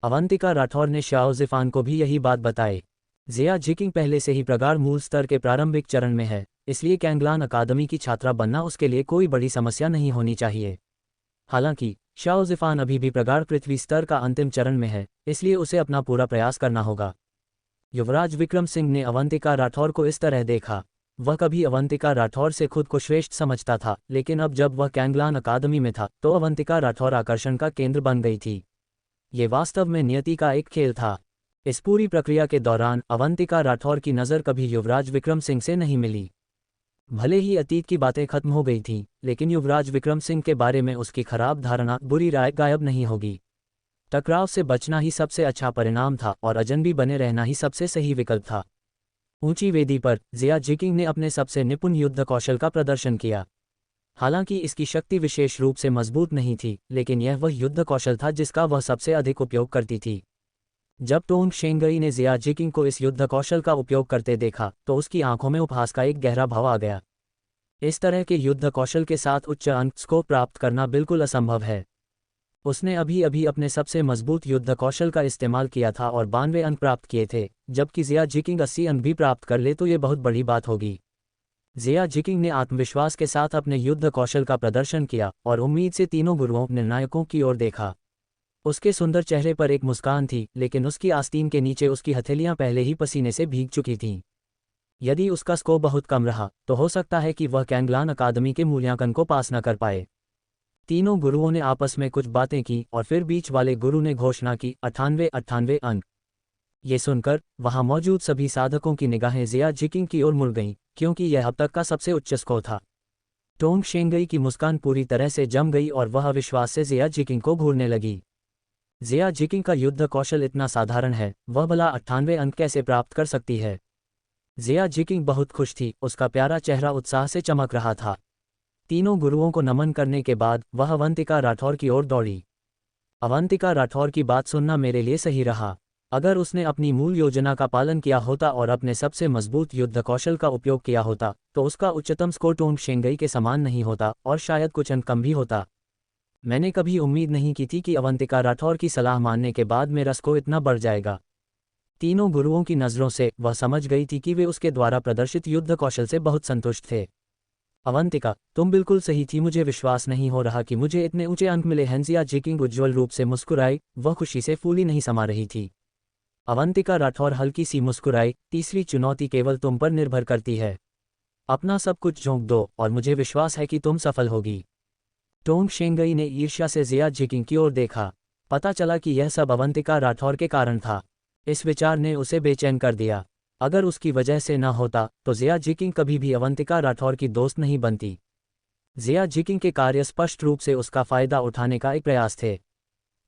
अवंतिका राठौर ने शाओ ज़िफ़ान को भी यही बात बताई। जिया जिकिंग पहले से ही प्रगाढ़ मूल स्तर के प्रारंभिक चरण में है, इसलिए कैंगलान अकादमी की छात्रा बनना उसके लिए कोई बड़ी समस्या नहीं होनी चाहिए। हालांकि शाओ ज़िफ़ान अभी भी प्रगाढ़ पृथ्वी स्तर का अंतिम चरण में है, इसलिए उसे अपना पूरा प्रयास करना होगा। युवराज विक्रम सिंह ने अवंतिका राठौर को इस तरह देखा। वह कभी अवंतिका राठौर से खुद को श्रेष्ठ समझता था, लेकिन अब जब वह कैंगलान अकादमी में था तो अवंतिका राठौर आकर्षण का केंद्र बन गई थी। ये वास्तव में नियति का एक खेल था। इस पूरी प्रक्रिया के दौरान अवंतिका राठौर की नज़र कभी युवराज विक्रम सिंह से नहीं मिली। भले ही अतीत की बातें खत्म हो गई थीं, लेकिन युवराज विक्रम सिंह के बारे में उसकी खराब धारणा, बुरी राय गायब नहीं होगी। टकराव से बचना ही सबसे अच्छा परिणाम था और अजनबी बने रहना ही सबसे सही विकल्प था। ऊंची वेदी पर जिया जिकिंग ने अपने सबसे निपुण युद्ध कौशल का प्रदर्शन किया। हालांकि इसकी शक्ति विशेष रूप से मजबूत नहीं थी, लेकिन यह वह युद्ध कौशल था जिसका वह सबसे अधिक उपयोग करती थी। जब टोंग शेंगई ने जिया जिकिंग को इस युद्ध कौशल का उपयोग करते देखा तो उसकी आंखों में उपहास का एक गहरा भाव आ गया। इस तरह के युद्ध कौशल के साथ उच्च अंक स्कोर प्राप्त करना बिल्कुल असंभव है। उसने अभी अभी अपने सबसे मजबूत युद्ध कौशल का इस्तेमाल किया था और 92 अंक प्राप्त किए थे, जबकि जिया जिकिंग 80 अंक भी प्राप्त कर ले तो ये बहुत बड़ी बात होगी। जिया जिकिंग ने आत्मविश्वास के साथ अपने युद्ध कौशल का प्रदर्शन किया और उम्मीद से तीनों गुरुओं निर्णायकों की ओर देखा। उसके सुंदर चेहरे पर एक मुस्कान थी, लेकिन उसकी आस्तीन के नीचे उसकी हथेलियां पहले ही पसीने से भीग चुकी थीं। यदि उसका स्कोर बहुत कम रहा तो हो सकता है कि वह कैंगलान अकादमी के मूल्यांकन को पास न कर पाए। तीनों गुरुओं ने आपस में कुछ बातें की और फिर बीच वाले गुरु ने घोषणा की, 98 अंक। ये सुनकर वहां मौजूद सभी साधकों की निगाहें जिया जिकिंग की ओर मुड़ गईं, क्योंकि यह अब तक का सबसे उच्च स्कोर था। टोंग शेंगई की मुस्कान पूरी तरह से जम गई और वह अविश्वास से जिया जिकिंग को घूरने लगी। जिया जिकिंग का युद्ध कौशल इतना साधारण है, वह भला 98 अंक कैसे प्राप्त कर सकती है? जिया जिकिंग बहुत खुश थी, उसका प्यारा चेहरा उत्साह से चमक रहा था। तीनों गुरुओं को नमन करने के बाद वह अवंतिका राठौर की ओर दौड़ी। अवंतिका राठौर की बात सुनना मेरे लिए सही रहा। अगर उसने अपनी मूल योजना का पालन किया होता और अपने सबसे मजबूत युद्ध कौशल का उपयोग किया होता तो उसका उच्चतम स्कोर टोंग शेंगई के समान नहीं होता और शायद कुछ अंक कम भी होता। मैंने कभी उम्मीद नहीं की थी कि अवंतिका राठौर की सलाह मानने के बाद मेरा स्कोर इतना बढ़ जाएगा। तीनों गुरुओं की नज़रों से वह समझ गई थी कि वे उसके द्वारा प्रदर्शित युद्ध कौशल से बहुत संतुष्ट थे। अवंतिका, तुम बिल्कुल सही थी, मुझे विश्वास नहीं हो रहा कि मुझे इतने ऊंचे अंक मिले हैं। जिया जिकिंग उज्ज्वल रूप से मुस्कुराई, वह खुशी से फूली नहीं समा रही थी। अवंतिका राठौर हल्की सी मुस्कुराई, तीसरी चुनौती केवल तुम पर निर्भर करती है। अपना सब कुछ झोंक दो और मुझे विश्वास है कि तुम सफल होगी। टोंग शेंगई ने ईर्ष्या से जिया जिकिंग की ओर देखा। पता चला कि यह सब अवंतिका राठौर के कारण था। इस विचार ने उसे बेचैन कर दिया। अगर उसकी वजह से न होता तो जिया जिकिंग कभी भी अवंतिका राठौर की दोस्त नहीं बनती। जिया जिकिंग के कार्य स्पष्ट रूप से उसका फायदा उठाने का एक प्रयास थे।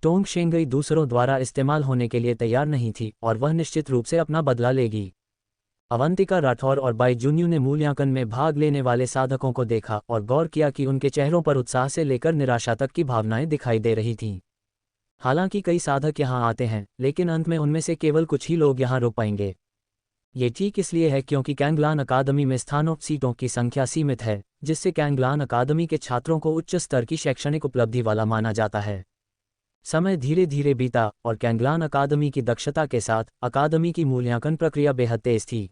टोंग शेंगई दूसरों द्वारा इस्तेमाल होने के लिए तैयार नहीं थी और वह निश्चित रूप से अपना बदला लेगी। अवंतिका राठौर और बाई जुन्यू ने मूल्यांकन में भाग लेने वाले साधकों को देखा और गौर किया कि उनके चेहरों पर उत्साह से लेकर निराशा तक की भावनाएं दिखाई दे रही थीं। हालांकि कई साधक यहां आते हैं, लेकिन अंत में उनमें से केवल कुछ ही लोग यहां रुक पाएंगे। ये ठीक इसलिए है क्योंकि कैंगलान अकादमी में स्थानों सीटों की संख्या सीमित है, जिससे कैंगलान अकादमी के छात्रों को उच्च स्तर की शैक्षणिक उपलब्धि वाला माना जाता है। समय धीरे धीरे बीता और कैंगलान अकादमी की दक्षता के साथ अकादमी की मूल्यांकन प्रक्रिया बेहद तेज थी।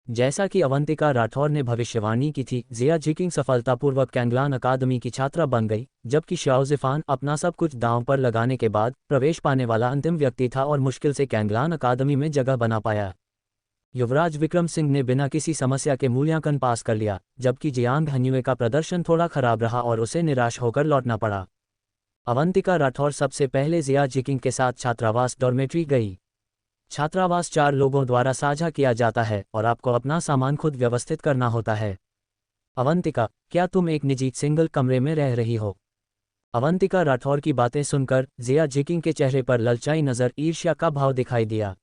जैसा कि अवंतिका राठौर ने भविष्यवाणी की थी, जिया जिकिंग सफलतापूर्वक कैंगलान अकादमी की छात्रा बन गई, जबकि शाओ ज़िफान अपना सब कुछ दांव पर लगाने के बाद प्रवेश पाने वाला अंतिम व्यक्ति था और मुश्किल से कैंगलान अकादमी में जगह बना पाया। युवराज विक्रम सिंह ने बिना किसी समस्या के मूल्यांकन पास कर लिया, जबकि जियांग हन्युए का प्रदर्शन थोड़ा खराब रहा और उसे निराश होकर लौटना पड़ा। अवंतिका राठौर सबसे पहले जिया जिकिंग के साथ छात्रावास डॉर्मेट्री गई। छात्रावास 4 लोगों द्वारा साझा किया जाता है और आपको अपना सामान खुद व्यवस्थित करना होता है। अवंतिका, क्या तुम एक निजी सिंगल कमरे में रह रही हो? अवंतिका राठौर की बातें सुनकर जिया जिकिंग के चेहरे पर ललचाई नज़र ईर्ष्या का भाव दिखाई दिया।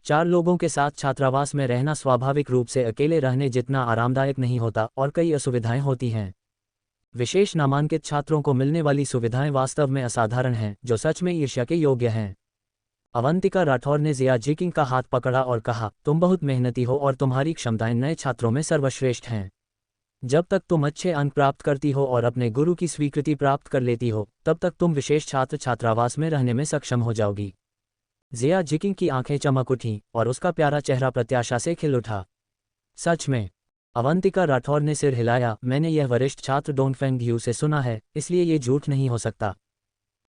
4 लोगों के साथ छात्रावास में रहना स्वाभाविक रूप से अकेले रहने जितना आरामदायक नहीं होता और कई असुविधाएं होती हैं। विशेष नामांकित छात्रों को मिलने वाली सुविधाएं वास्तव में असाधारण हैं, जो सच में ईर्ष्या के योग्य हैं। अवंतिका राठौर ने जिया जिकिंग का हाथ पकड़ा और कहा, तुम बहुत मेहनती हो और तुम्हारी क्षमताएं नए छात्रों में सर्वश्रेष्ठ हैं। जब तक तुम अच्छे अंक प्राप्त करती हो और अपने गुरु की स्वीकृति प्राप्त कर लेती हो, तब तक तुम विशेष छात्र छात्रावास में रहने में सक्षम हो जाओगी। जिया जिकिंग की आंखें चमक उठीं और उसका प्यारा चेहरा प्रत्याशा से खिल उठा। सच में? अवंतिका राठौर ने सिर हिलाया। मैंने यह वरिष्ठ छात्र डोंगफेंग ह्यू से सुना है, इसलिए ये झूठ नहीं हो सकता।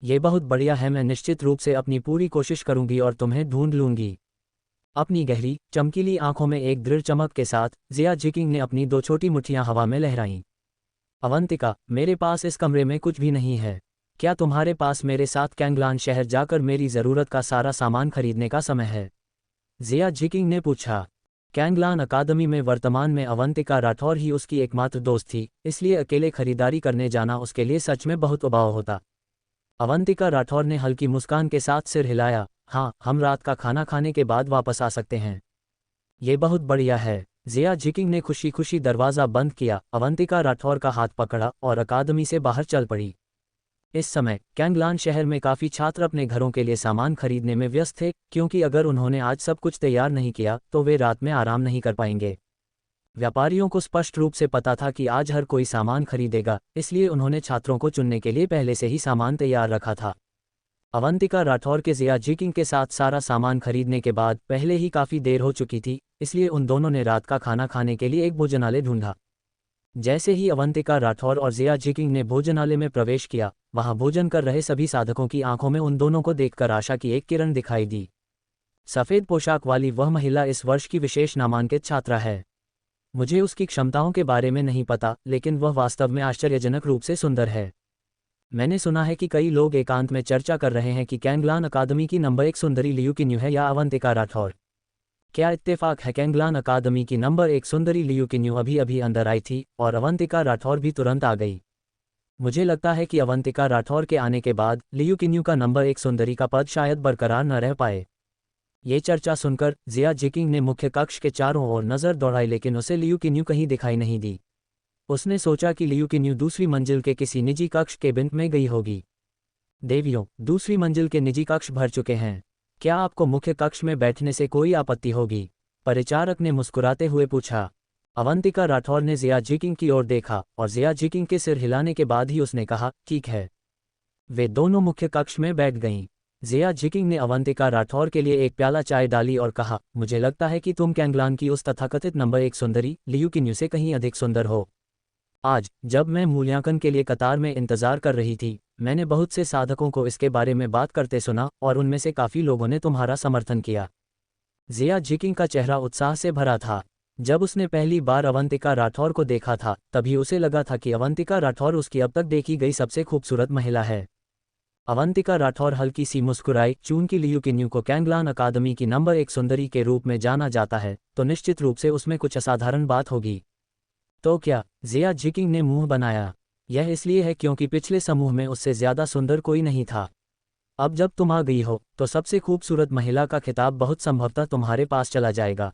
ये बहुत बढ़िया है, मैं निश्चित रूप से अपनी पूरी कोशिश करूंगी और तुम्हें ढूंढ लूंगी। अपनी गहरी चमकीली आंखों में एक दृढ़ चमक के साथ जिया जिकिंग ने अपनी 2 छोटी मुट्ठियां हवा में लहराईं। अवंतिका, मेरे पास इस कमरे में कुछ भी नहीं है। क्या तुम्हारे पास मेरे साथ कैंगलान शहर जाकर मेरी ज़रूरत का सारा सामान खरीदने का समय है? जिया जिकिंग ने पूछा। कैंगलान अकादमी में वर्तमान में अवंतिका राठौर ही उसकी एकमात्र दोस्त थी, इसलिए अकेले खरीदारी करने जाना उसके लिए सच में बहुत उबाऊ होता। अवंतिका राठौर ने हल्की मुस्कान के साथ सिर हिलाया। हाँ, हम रात का खाना खाने के बाद वापस आ सकते हैं। ये बहुत बढ़िया है। जिया जिकिंग ने खुशी खुशी दरवाज़ा बंद किया, अवंतिका राठौर का हाथ पकड़ा और अकादमी से बाहर चल पड़ी। इस समय कैंगलान शहर में काफ़ी छात्र अपने घरों के लिए सामान खरीदने में व्यस्त थे, क्योंकि अगर उन्होंने आज सब कुछ तैयार नहीं किया तो वे रात में आराम नहीं कर पाएंगे। व्यापारियों को स्पष्ट रूप से पता था कि आज हर कोई सामान खरीदेगा, इसलिए उन्होंने छात्रों को चुनने के लिए पहले से ही सामान तैयार रखा था। अवंतिका राठौर के जिया जिकिंग के साथ सारा सामान खरीदने के बाद पहले ही काफ़ी देर हो चुकी थी, इसलिए उन दोनों ने रात का खाना खाने के लिए एक भोजनालय ढूंढा। जैसे ही अवंतिका राठौर और जिया जिकिंग ने भोजनालय में प्रवेश किया, वहां भोजन कर रहे सभी साधकों की आंखों में उन दोनों को देखकर आशा की एक किरण दिखाई दी। सफ़ेद पोशाक वाली वह महिला इस वर्ष की विशेष नामांकित छात्रा है। मुझे उसकी क्षमताओं के बारे में नहीं पता, लेकिन वह वास्तव में आश्चर्यजनक रूप से सुंदर है। मैंने सुना है कि कई लोग एकांत में चर्चा कर रहे हैं कि कैंगलान अकादमी की नंबर 1 सुंदरी लियू किन्यू है या अवंतिका राठौर। क्या इत्तेफाक है? कैंगलान अकादमी की नंबर 1 सुंदरी लियू किन्यू अभी अभी अंदर आई थी और अवंतिका राठौर भी तुरंत आ गई। मुझे लगता है कि अवंतिका राठौर के आने के बाद लियू किन्यू का नंबर 1 सुंदरी का पद शायद बरकरार न रह पाए। ये चर्चा सुनकर जिया जिकिंग ने मुख्य कक्ष के चारों ओर नज़र दौड़ाई, लेकिन उसे लियू किन्यू कहीं दिखाई नहीं दी। उसने सोचा कि लियू किन्यू दूसरी मंजिल के किसी निजी कक्ष केबिन में गई होगी। देवियों, दूसरी मंजिल के निजी कक्ष भर चुके हैं। क्या आपको मुख्य कक्ष में बैठने से कोई आपत्ति होगी? परिचारक ने मुस्कुराते हुए पूछा। अवंतिका राठौर ने जिया जिकिंग की ओर देखा और जिया जिकिंग के सिर हिलाने के बाद ही उसने कहा, ठीक है। वे दोनों मुख्य कक्ष में बैठ गईं। जिया जिकिंग ने अवंतिका राठौर के लिए एक प्याला चाय डाली और कहा, मुझे लगता है कि तुम कैंगलान की उस तथाकथित नंबर 1 सुंदरी लियू किन्यू से कहीं अधिक सुंदर हो। आज जब मैं मूल्यांकन के लिए कतार में इंतजार कर रही थी, मैंने बहुत से साधकों को इसके बारे में बात करते सुना और उनमें से काफ़ी लोगों ने तुम्हारा समर्थन किया। जिया जिकिंग का चेहरा उत्साह से भरा था। जब उसने पहली बार अवंतिका राठौर को देखा था, तभी उसे लगा था कि अवंतिका राठौर उसकी अब तक देखी गई सबसे खूबसूरत महिला है। अवंतिका राठौर हल्की सी मुस्कुराई। चूंकि लियू किन्यू को कैंगलान अकादमी की नंबर 1 सुंदरी के रूप में जाना जाता है, तो निश्चित रूप से उसमें कुछ असाधारण बात होगी। तो क्या? जिया जिकिंग ने मुंह बनाया। यह इसलिए है क्योंकि पिछले समूह में उससे ज्यादा सुंदर कोई नहीं था। अब जब तुम आ गई हो, तो सबसे खूबसूरत महिला का खिताब बहुत संभवतः तुम्हारे पास चला जाएगा।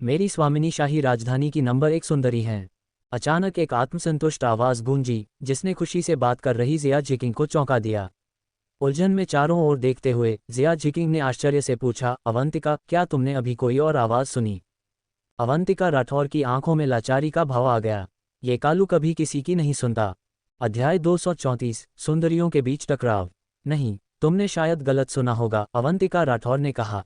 मेरी स्वामिनी शाही राजधानी की नंबर 1 सुंदरी हैं। अचानक एक आत्मसंतुष्ट आवाज गूंजी, जिसने खुशी से बात कर रही जिया जिकिंग को चौंका दिया। उलझन में चारों ओर देखते हुए जिया जिकिंग ने आश्चर्य से पूछा, अवंतिका, क्या तुमने अभी कोई और आवाज सुनी? अवंतिका राठौर की आंखों में लाचारी का भाव आ गया। ये कालू कभी किसी की नहीं सुनता। अध्याय 234, सुंदरियों के बीच टकराव। नहीं, तुमने शायद गलत सुना होगा, अवंतिका राठौर ने कहा।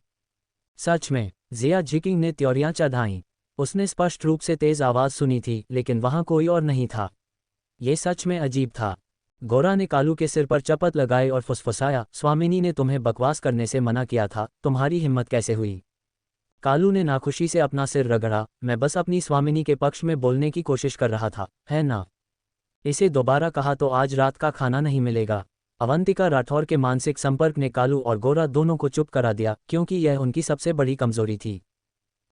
सच में? जिया जिकिंग ने त्योरियां चढ़ाईं। उसने स्पष्ट रूप से तेज आवाज सुनी थी, लेकिन वहां कोई और नहीं था। ये सच में अजीब था। गोरा ने कालू के सिर पर चपत लगाई और फुसफुसाया, स्वामिनी ने तुम्हें बकवास करने से मना किया था, तुम्हारी हिम्मत कैसे हुई? कालू ने नाखुशी से अपना सिर रगड़ा, मैं बस अपनी स्वामिनी के पक्ष में बोलने की कोशिश कर रहा था, है ना? इसे दोबारा कहा तो आज रात का खाना नहीं मिलेगा। अवंतिका राठौर के मानसिक संपर्क ने कालू और गोरा दोनों को चुप करा दिया, क्योंकि यह उनकी सबसे बड़ी कमजोरी थी।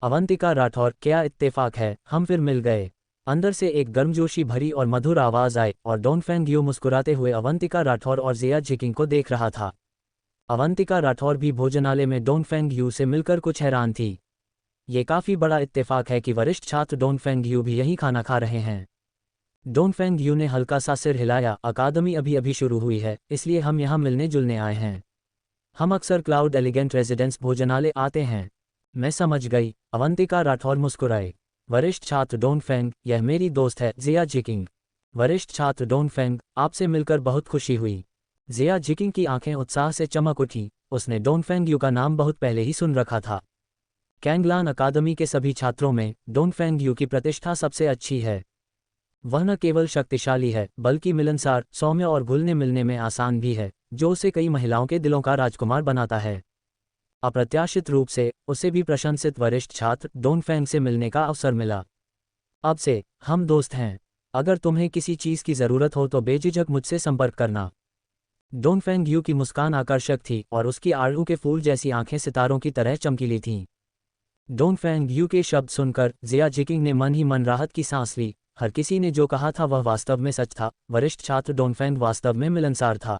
अवंतिका राठौर, क्या इत्तेफाक है, हम फिर मिल गए। अंदर से एक गर्मजोशी भरी और मधुर आवाज आई और डोनफेंग यू मुस्कुराते हुए अवंतिका राठौर और जिया जिकिंग को देख रहा था। अवंतिका राठौर भी भोजनालय में डोनफेंग यू से मिलकर कुछ हैरान थी। ये काफी बड़ा इत्तेफाक है कि वरिष्ठ छात्र डोनफेंग यू भी यहीं खाना खा रहे हैं। डोनफेंग यू ने हल्का सा सिर हिलाया, अकादमी अभी अभी शुरू हुई है, इसलिए हम यहाँ मिलने जुलने आए हैं। हम अक्सर क्लाउड एलिगेंट रेजिडेंस भोजनालय आते हैं। मैं समझ गई, अवंतिका राठौर मुस्कुराए। वरिष्ठ छात्र डोनफेंग, यह मेरी दोस्त है, जिया जिकिंग। वरिष्ठ छात्र डोनफेंग, आपसे मिलकर बहुत खुशी हुई। जिया जिकिंग की आंखें उत्साह से चमक उठी। उसने डोनफेंग यू का नाम बहुत पहले ही सुन रखा था। कैंगलान अकादमी के सभी छात्रों में डोनफेंग यू की प्रतिष्ठा सबसे अच्छी है। वह न केवल शक्तिशाली है, बल्कि मिलनसार, सौम्य और घुलने मिलने में आसान भी है, जो उसे कई महिलाओं के दिलों का राजकुमार बनाता है। अप्रत्याशित रूप से उसे भी प्रशंसित वरिष्ठ छात्र डोनफेंग से मिलने का अवसर मिला। अब से हम दोस्त हैं। अगर तुम्हें किसी चीज की जरूरत हो तो बेझिझक मुझसे संपर्क करना। डोनफेंग यू की मुस्कान आकर्षक थी और उसकी आड़ू के फूल जैसी आंखें सितारों की तरह चमकीली थीं। डोनफेंग यू के शब्द सुनकर जिया जिकिंग ने मन ही मन राहत की सांस ली। हर किसी ने जो कहा था वह वास्तव में सच था। वरिष्ठ छात्र डोनफेंग वास्तव में मिलनसार था।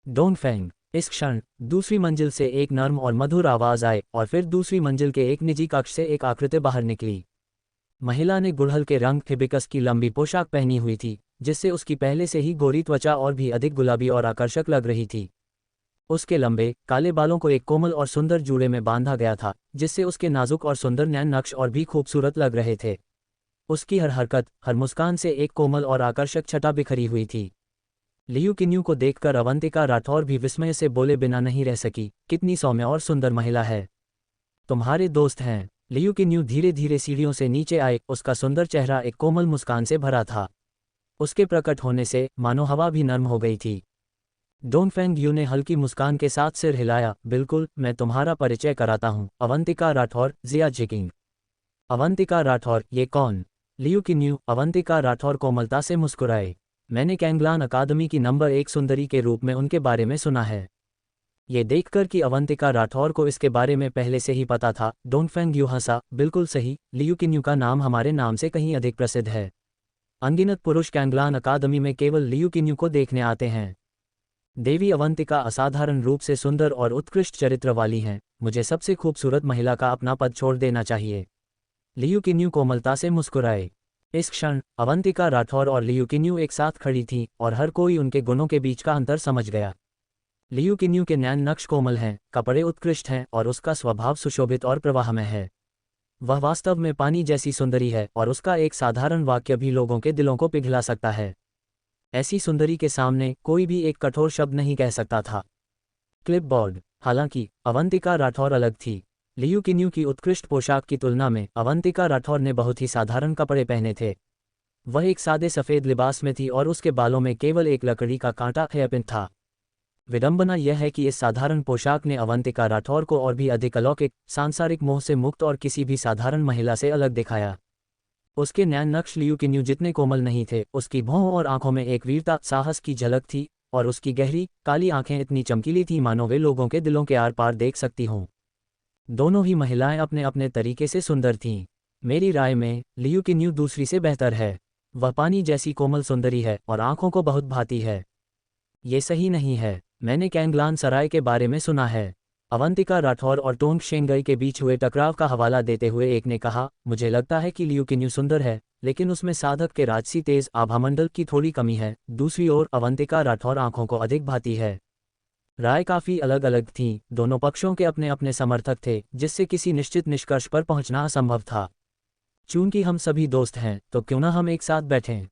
डोनफेंग। इस क्षण दूसरी मंजिल से एक नर्म और मधुर आवाज आए और फिर दूसरी मंजिल के एक निजी कक्ष से एक आकृति बाहर निकली। महिला ने गुड़हल के रंग हिबिस्कस की लंबी पोशाक पहनी हुई थी, जिससे उसकी पहले से ही गोरी त्वचा और भी अधिक गुलाबी और आकर्षक लग रही थी। उसके लंबे काले बालों को एक कोमल और सुंदर जूड़े में बांधा गया था, जिससे उसके नाजुक और सुंदर नैन नक्श और भी खूबसूरत लग रहे थे। उसकी हर हरकत, हर मुस्कान से एक कोमल और आकर्षक छटा बिखरी हुई थी। लियू किन्यू को देखकर अवंतिका राठौर भी विस्मय से बोले बिना नहीं रह सकी, कितनी सौम्य और सुंदर महिला है। तुम्हारे दोस्त हैं। लियू किन्यू धीरे धीरे सीढ़ियों से नीचे आए, उसका सुंदर चेहरा एक कोमल मुस्कान से भरा था। उसके प्रकट होने से मानो हवा भी नर्म हो गई थी। डोनफेंग यू ने हल्की मुस्कान के साथ सिर हिलाया, बिल्कुल, मैं तुम्हारा परिचय कराता हूँ, अवंतिका राठौर, जिया जिकिंग। अवंतिका राठौर, ये कौन? लियू किन्यू। अवंतिका राठौर कोमलता से मुस्कुराए। मैंने कैंगलान अकादमी की नंबर 1 सुंदरी के रूप में उनके बारे में सुना है। ये देखकर कि अवंतिका राठौर को इसके बारे में पहले से ही पता था, डोनफेंग यू हंसा, बिल्कुल सही, लियू किन्यू का नाम हमारे नाम से कहीं अधिक प्रसिद्ध है। अनगिनत पुरुष कैंगलान अकादमी में केवल लियू किन्यू को देखने आते हैं। देवी अवंतिका असाधारण रूप से सुंदर और उत्कृष्ट चरित्र वाली हैं, मुझे सबसे खूबसूरत महिला का अपना पद छोड़ देना चाहिए। लियू किन्यू कोमलता से मुस्कुराए। इस क्षण अवंतिका राठौर और लियू किन्यू एक साथ खड़ी थीं और हर कोई उनके गुणों के बीच का अंतर समझ गया। लियू किन्यू के नैन नक्श कोमल हैं, कपड़े उत्कृष्ट हैं और उसका स्वभाव सुशोभित और प्रवाहमय है। वह वास्तव में पानी जैसी सुंदरी है और उसका एक साधारण वाक्य भी लोगों के दिलों को पिघला सकता है। ऐसी सुंदरी के सामने कोई भी एक कठोर शब्द नहीं कह सकता था। क्लिपबोर्ड। हालांकि अवंतिका राठौर अलग थी। लियू किन्यू की उत्कृष्ट पोशाक की तुलना में अवंतिका राठौर ने बहुत ही साधारण कपड़े पहने थे। वह एक सादे सफ़ेद लिबास में थी और उसके बालों में केवल एक लकड़ी का कांटा हेयरपिन था। विडंबना यह है कि इस साधारण पोशाक ने अवंतिका राठौर को और भी अधिक अलौकिक, सांसारिक मोह से मुक्त और किसी भी साधारण महिला से अलग दिखाया। उसके नैन नक्श लियू किन्यू जितने कोमल नहीं थे, उसकी भौं और आंखों में एक वीरता, साहस की झलक थी, और उसकी गहरी काली आंखें इतनी चमकीली थीं मानो वे लोगों के दिलों के आर पार देख सकती हों। दोनों ही महिलाएं अपने अपने तरीके से सुंदर थीं। मेरी राय में लियू किन्यू दूसरी से बेहतर है। वह पानी जैसी कोमल सुंदरी है और आंखों को बहुत भाती है। ये सही नहीं है। मैंने कैंगलान सराय के बारे में सुना है। अवंतिका राठौर और टोंग शेंगई के बीच हुए टकराव का हवाला देते हुए एक ने कहा, मुझे लगता है कि लियू किन्यू सुंदर है, लेकिन उसमें साधक के राजसी तेज आभामंडल की थोड़ी कमी है। दूसरी ओर अवंतिका राठौर आंखों को अधिक भाती है। राय काफ़ी अलग अलग थीं। दोनों पक्षों के अपने अपने समर्थक थे, जिससे किसी निश्चित निष्कर्ष पर पहुंचना असंभव था। चूंकि हम सभी दोस्त हैं, तो क्यों ना हम एक साथ बैठें,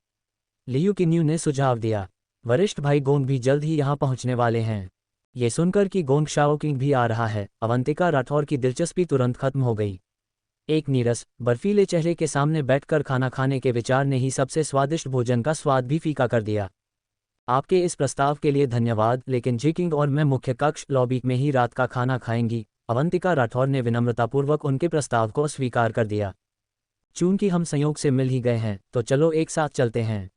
लियू किन्यू ने सुझाव दिया। वरिष्ठ भाई गोंग भी जल्द ही यहाँ पहुंचने वाले हैं। ये सुनकर कि गोंग शाओकिंग भी आ रहा है, अवंतिका राठौर की दिलचस्पी तुरंत खत्म हो गई। एक नीरस, बर्फीले चेहरे के सामने बैठकर खाना खाने के विचार ने ही सबसे स्वादिष्ट भोजन का स्वाद भी फीका कर दिया। आपके इस प्रस्ताव के लिए धन्यवाद, लेकिन जिकिंग और मैं मुख्य कक्ष लॉबी में ही रात का खाना खाएंगी। अवंतिका राठौर ने विनम्रतापूर्वक उनके प्रस्ताव को स्वीकार कर दिया। चूंकि हम संयोग से मिल ही गए हैं, तो चलो एक साथ चलते हैं,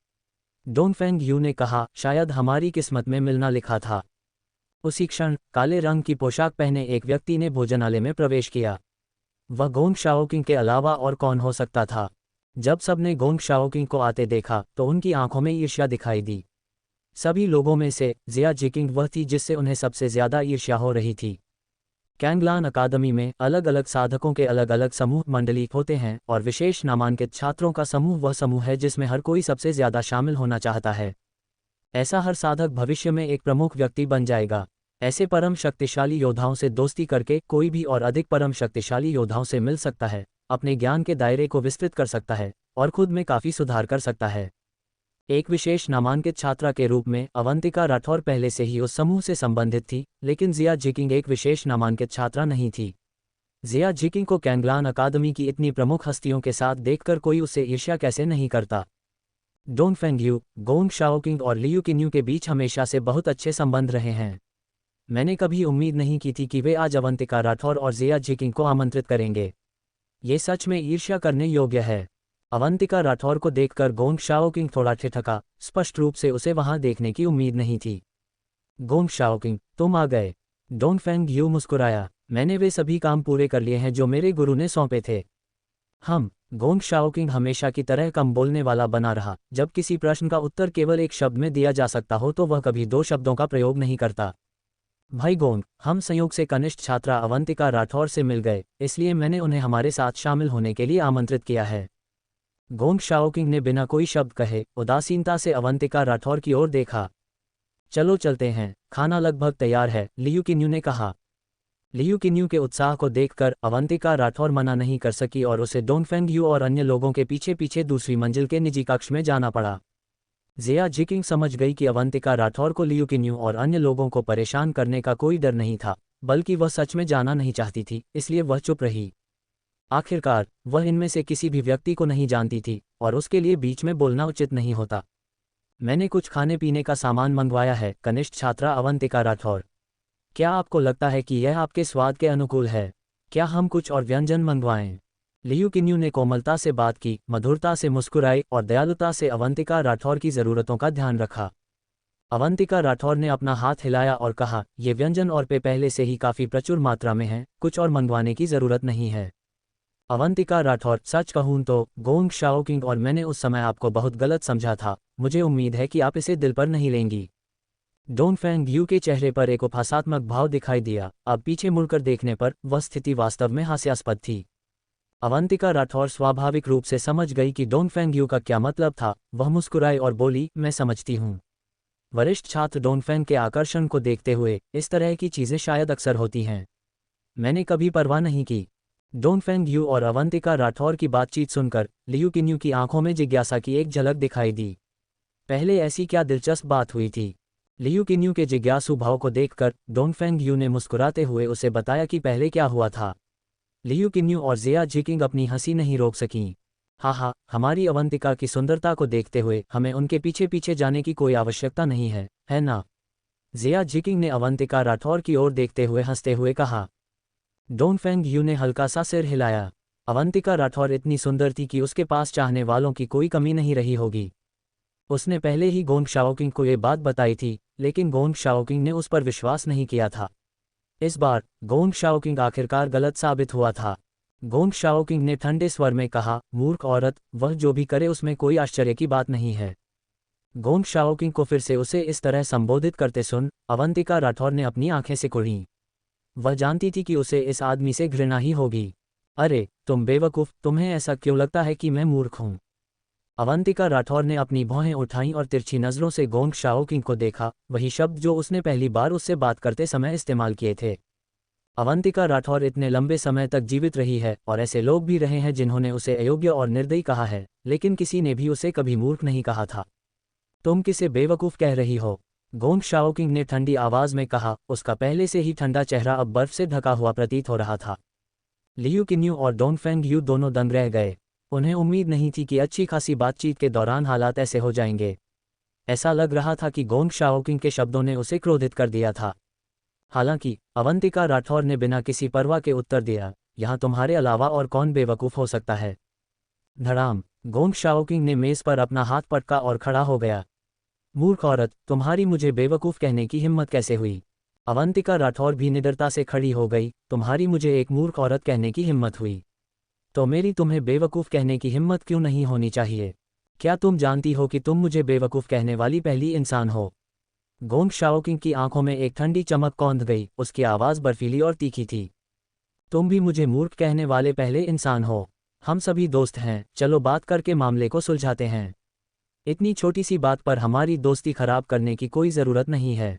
डोंगफेंग यू ने कहा। शायद हमारी किस्मत में मिलना लिखा था। उसी क्षण काले रंग की पोशाक पहने एक व्यक्ति ने भोजनालय में प्रवेश किया। वह गोंग शाओकिंग के अलावा और कौन हो सकता था। जब सबने गोंग शाओकिंग को आते देखा तो उनकी आंखों में ईर्ष्या दिखाई दी। सभी लोगों में से जिया जिकिंग वह थी जिससे उन्हें सबसे ज्यादा ईर्ष्या हो रही थी। कैंगलान अकादमी में अलग अलग साधकों के अलग अलग समूह मंडली होते हैं, और विशेष नामांकित छात्रों का समूह वह समूह है जिसमें हर कोई सबसे ज्यादा शामिल होना चाहता है। ऐसा हर साधक भविष्य में एक प्रमुख व्यक्ति बन जाएगा। ऐसे परम शक्तिशाली योद्धाओं से दोस्ती करके कोई भी और अधिक परम शक्तिशाली योद्धाओं से मिल सकता है, अपने ज्ञान के दायरे को विस्तृत कर सकता है और खुद में काफ़ी सुधार कर सकता है। एक विशेष नामांकित छात्रा के रूप में अवंतिका राठौर पहले से ही उस समूह से संबंधित थी, लेकिन जिया जिकिंग एक विशेष नामांकित छात्रा नहीं थी। जिया जिकिंग को कैंगलान अकादमी की इतनी प्रमुख हस्तियों के साथ देखकर कोई उससे ईर्ष्या कैसे नहीं करता। डोंगफेंग यू, गोंग शाओकिंग और लियू किन्यू के बीच हमेशा से बहुत अच्छे संबंध रहे हैं। मैंने कभी उम्मीद नहीं की थी कि वे आज अवंतिका राठौर और जिया जिकिंग को आमंत्रित करेंगे। ये सच में ईर्ष्या करने योग्य है। अवंतिका राठौर को देखकर गोंग शाओकिंग थोड़ा ठिठका। स्पष्ट रूप से उसे वहां देखने की उम्मीद नहीं थी। गोंग शाओकिंग, तुम आ गए। डोंगफेंग यू मुस्कुराया। मैंने वे सभी काम पूरे कर लिए हैं जो मेरे गुरु ने सौंपे थे। गोंग शाओकिंग हमेशा की तरह कम बोलने वाला बना रहा। जब किसी प्रश्न का उत्तर केवल एक शब्द में दिया जा सकता हो तो वह कभी दो शब्दों का प्रयोग नहीं करता। भाई गोंग, हम संयोग से कनिष्ठ छात्रा अवंतिका राठौर से मिल गए, इसलिए मैंने उन्हें हमारे साथ शामिल होने के लिए आमंत्रित किया है। गोंग शाओकिंग ने बिना कोई शब्द कहे उदासीनता से अवंतिका राठौर की ओर देखा। चलो चलते हैं, खाना लगभग तैयार है, लियू किन्यू ने कहा। लियू किन्यू के उत्साह को देखकर अवंतिका राठौर मना नहीं कर सकी और उसे डोंगफेंग यू और अन्य लोगों के पीछे पीछे दूसरी मंजिल के निजी कक्ष में जाना पड़ा। जिया जिकिंग समझ गई कि अवंतिका राठौर को लियू किन्यू और अन्य लोगों को परेशान करने का कोई डर नहीं था, बल्कि वह सच में जाना नहीं चाहती थी, इसलिए वह चुप रही। आखिरकार वह इनमें से किसी भी व्यक्ति को नहीं जानती थी और उसके लिए बीच में बोलना उचित नहीं होता। मैंने कुछ खाने पीने का सामान मंगवाया है, कनिष्ठ छात्रा अवंतिका राठौर। क्या आपको लगता है कि यह आपके स्वाद के अनुकूल है? क्या हम कुछ और व्यंजन मंगवाएं? लियू किन्यू ने कोमलता से बात की, मधुरता से मुस्कुराई और दयालुता से अवंतिका राठौर की ज़रूरतों का ध्यान रखा। अवंतिका राठौर ने अपना हाथ हिलाया और कहा, ये व्यंजन और पे पहले से ही काफ़ी प्रचुर मात्रा में हैं, कुछ और मंगवाने की ज़रूरत नहीं है। अवंतिका राठौर, सच कहूं तो गोंग शाओकिंग और मैंने उस समय आपको बहुत गलत समझा था। मुझे उम्मीद है कि आप इसे दिल पर नहीं लेंगी। डोंगफेंग यू के चेहरे पर एक उपहासात्मक भाव दिखाई दिया। अब पीछे मुड़कर देखने पर वह स्थिति वास्तव में हास्यास्पद थी। अवंतिका राठौर स्वाभाविक रूप से समझ गई कि डोंगफेंग यू का क्या मतलब था। वह मुस्कुराई और बोली, मैं समझती हूँ। वरिष्ठ छात्र डोनफेंग के आकर्षण को देखते हुए, इस तरह की चीज़ें शायद अक्सर होती हैं। मैंने कभी परवाह नहीं की। डोनफेंग यू और अवंतिका राठौर की बातचीत सुनकर लियू किन्यू की आंखों में जिज्ञासा की एक झलक दिखाई दी। पहले ऐसी क्या दिलचस्प बात हुई थी? लियू किन्यू के जिज्ञासु भाव को देखकर डोनफेंग यू ने मुस्कुराते हुए उसे बताया कि पहले क्या हुआ था। लियू किन्यू और जिया जिकिंग अपनी हंसी नहीं रोक सकीं। हाँ, हमारी अवंतिका की सुंदरता को देखते हुए हमें उनके पीछे पीछे जाने की कोई आवश्यकता नहीं है ना? जिया जिकिंग ने अवंतिका राठौर की ओर देखते हुए हंसते हुए कहा। डोनफेंग यू ने हल्का सा सिर हिलाया। अवंतिका राठौर इतनी सुंदर थी कि उसके पास चाहने वालों की कोई कमी नहीं रही होगी। उसने पहले ही गोंग शाओकिंग को ये बात बताई थी, लेकिन गोंग शाओकिंग ने उस पर विश्वास नहीं किया था। इस बार गोंग शाओकिंग आखिरकार गलत साबित हुआ था। गोंग शाओकिंग ने ठंडे स्वर में कहा, मूर्ख औरत, वह जो भी करे उसमें कोई आश्चर्य की बात नहीं है। गोंग शाओकिंग को फिर से उसे इस तरह संबोधित करते सुन अवंतिका राठौर ने अपनी आंखें सिकुड़ीं। वह जानती थी कि उसे इस आदमी से घृणा ही होगी। अरे तुम बेवकूफ़, तुम्हें ऐसा क्यों लगता है कि मैं मूर्ख हूँ? अवंतिका राठौर ने अपनी भौहें उठाईं और तिरछी नज़रों से गोंग शाओकिंग को देखा, वही शब्द जो उसने पहली बार उससे बात करते समय इस्तेमाल किए थे। अवंतिका राठौर इतने लंबे समय तक जीवित रही है और ऐसे लोग भी रहे हैं जिन्होंने उसे अयोग्य और निर्दयी कहा है, लेकिन किसी ने भी उसे कभी मूर्ख नहीं कहा था। तुम किसे बेवकूफ़ कह रही हो? गोंग शाओकिंग ने ठंडी आवाज़ में कहा। उसका पहले से ही ठंडा चेहरा अब बर्फ से ढका हुआ प्रतीत हो रहा था। लियू किन्यू और डोनफेंग यू दोनों दंग रह गए। उन्हें उम्मीद नहीं थी कि अच्छी खासी बातचीत के दौरान हालात ऐसे हो जाएंगे। ऐसा लग रहा था कि गोंग शाओकिंग के शब्दों ने उसे क्रोधित कर दिया था। हालांकि अवंतिका राठौर ने बिना किसी परवाह के उत्तर दिया, यहाँ तुम्हारे अलावा और कौन बेवकूफ़ हो सकता है? धड़ाम, गोंग शाओकिंग ने मेज़ पर अपना हाथ पटका और खड़ा हो गया। मूर्ख औरत, तुम्हारी मुझे बेवकूफ़ कहने की हिम्मत कैसे हुई? अवंतिका राठौर भी निडरता से खड़ी हो गई। तुम्हारी मुझे एक मूर्ख औरत कहने की हिम्मत हुई, तो मेरी तुम्हें बेवकूफ़ कहने की हिम्मत क्यों नहीं होनी चाहिए? क्या तुम जानती हो कि तुम मुझे बेवकूफ़ कहने वाली पहली इंसान हो? गोंग शाओकिंग की आंखों में एक ठंडी चमक कौंध गई, उसकी आवाज़ बर्फीली और तीखी थी। तुम भी मुझे मूर्ख कहने वाले पहले इंसान हो। हम सभी दोस्त हैं, चलो बात करके मामले को सुलझाते हैं। इतनी छोटी सी बात पर हमारी दोस्ती खराब करने की कोई ज़रूरत नहीं है।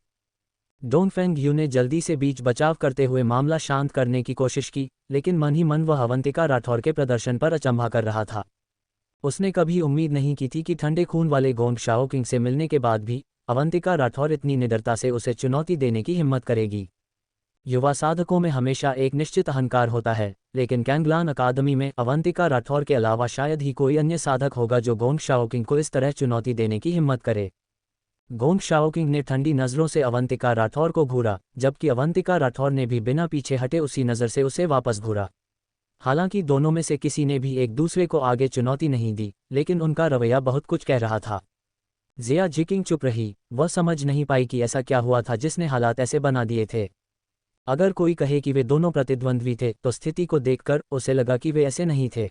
डोनफेंग यू ने जल्दी से बीच बचाव करते हुए मामला शांत करने की कोशिश की, लेकिन मन ही मन वह अवंतिका राठौर के प्रदर्शन पर अचंभा कर रहा था। उसने कभी उम्मीद नहीं की थी कि ठंडे खून वाले गोंग शाओकिंग से मिलने के बाद भी अवंतिका राठौर इतनी निडरता से उसे चुनौती देने की हिम्मत करेगी। युवा साधकों में हमेशा एक निश्चित अहंकार होता है, लेकिन कैंगलान अकादमी में अवंतिका राठौर के अलावा शायद ही कोई अन्य साधक होगा जो गोंग शाओकिंग को इस तरह चुनौती देने की हिम्मत करे। गोंग शाओकिंग ने ठंडी नज़रों से अवंतिका राठौर को घूरा, जबकि अवंतिका राठौर ने भी बिना पीछे हटे उसी नज़र से उसे वापस घूरा। हालांकि दोनों में से किसी ने भी एक दूसरे को आगे चुनौती नहीं दी, लेकिन उनका रवैया बहुत कुछ कह रहा था। जिया जिकिंग चुप रही। वह समझ नहीं पाई कि ऐसा क्या हुआ था जिसने हालात ऐसे बना दिए थे। अगर कोई कहे कि वे दोनों प्रतिद्वंद्वी थे, तो स्थिति को देखकर उसे लगा कि वे ऐसे नहीं थे।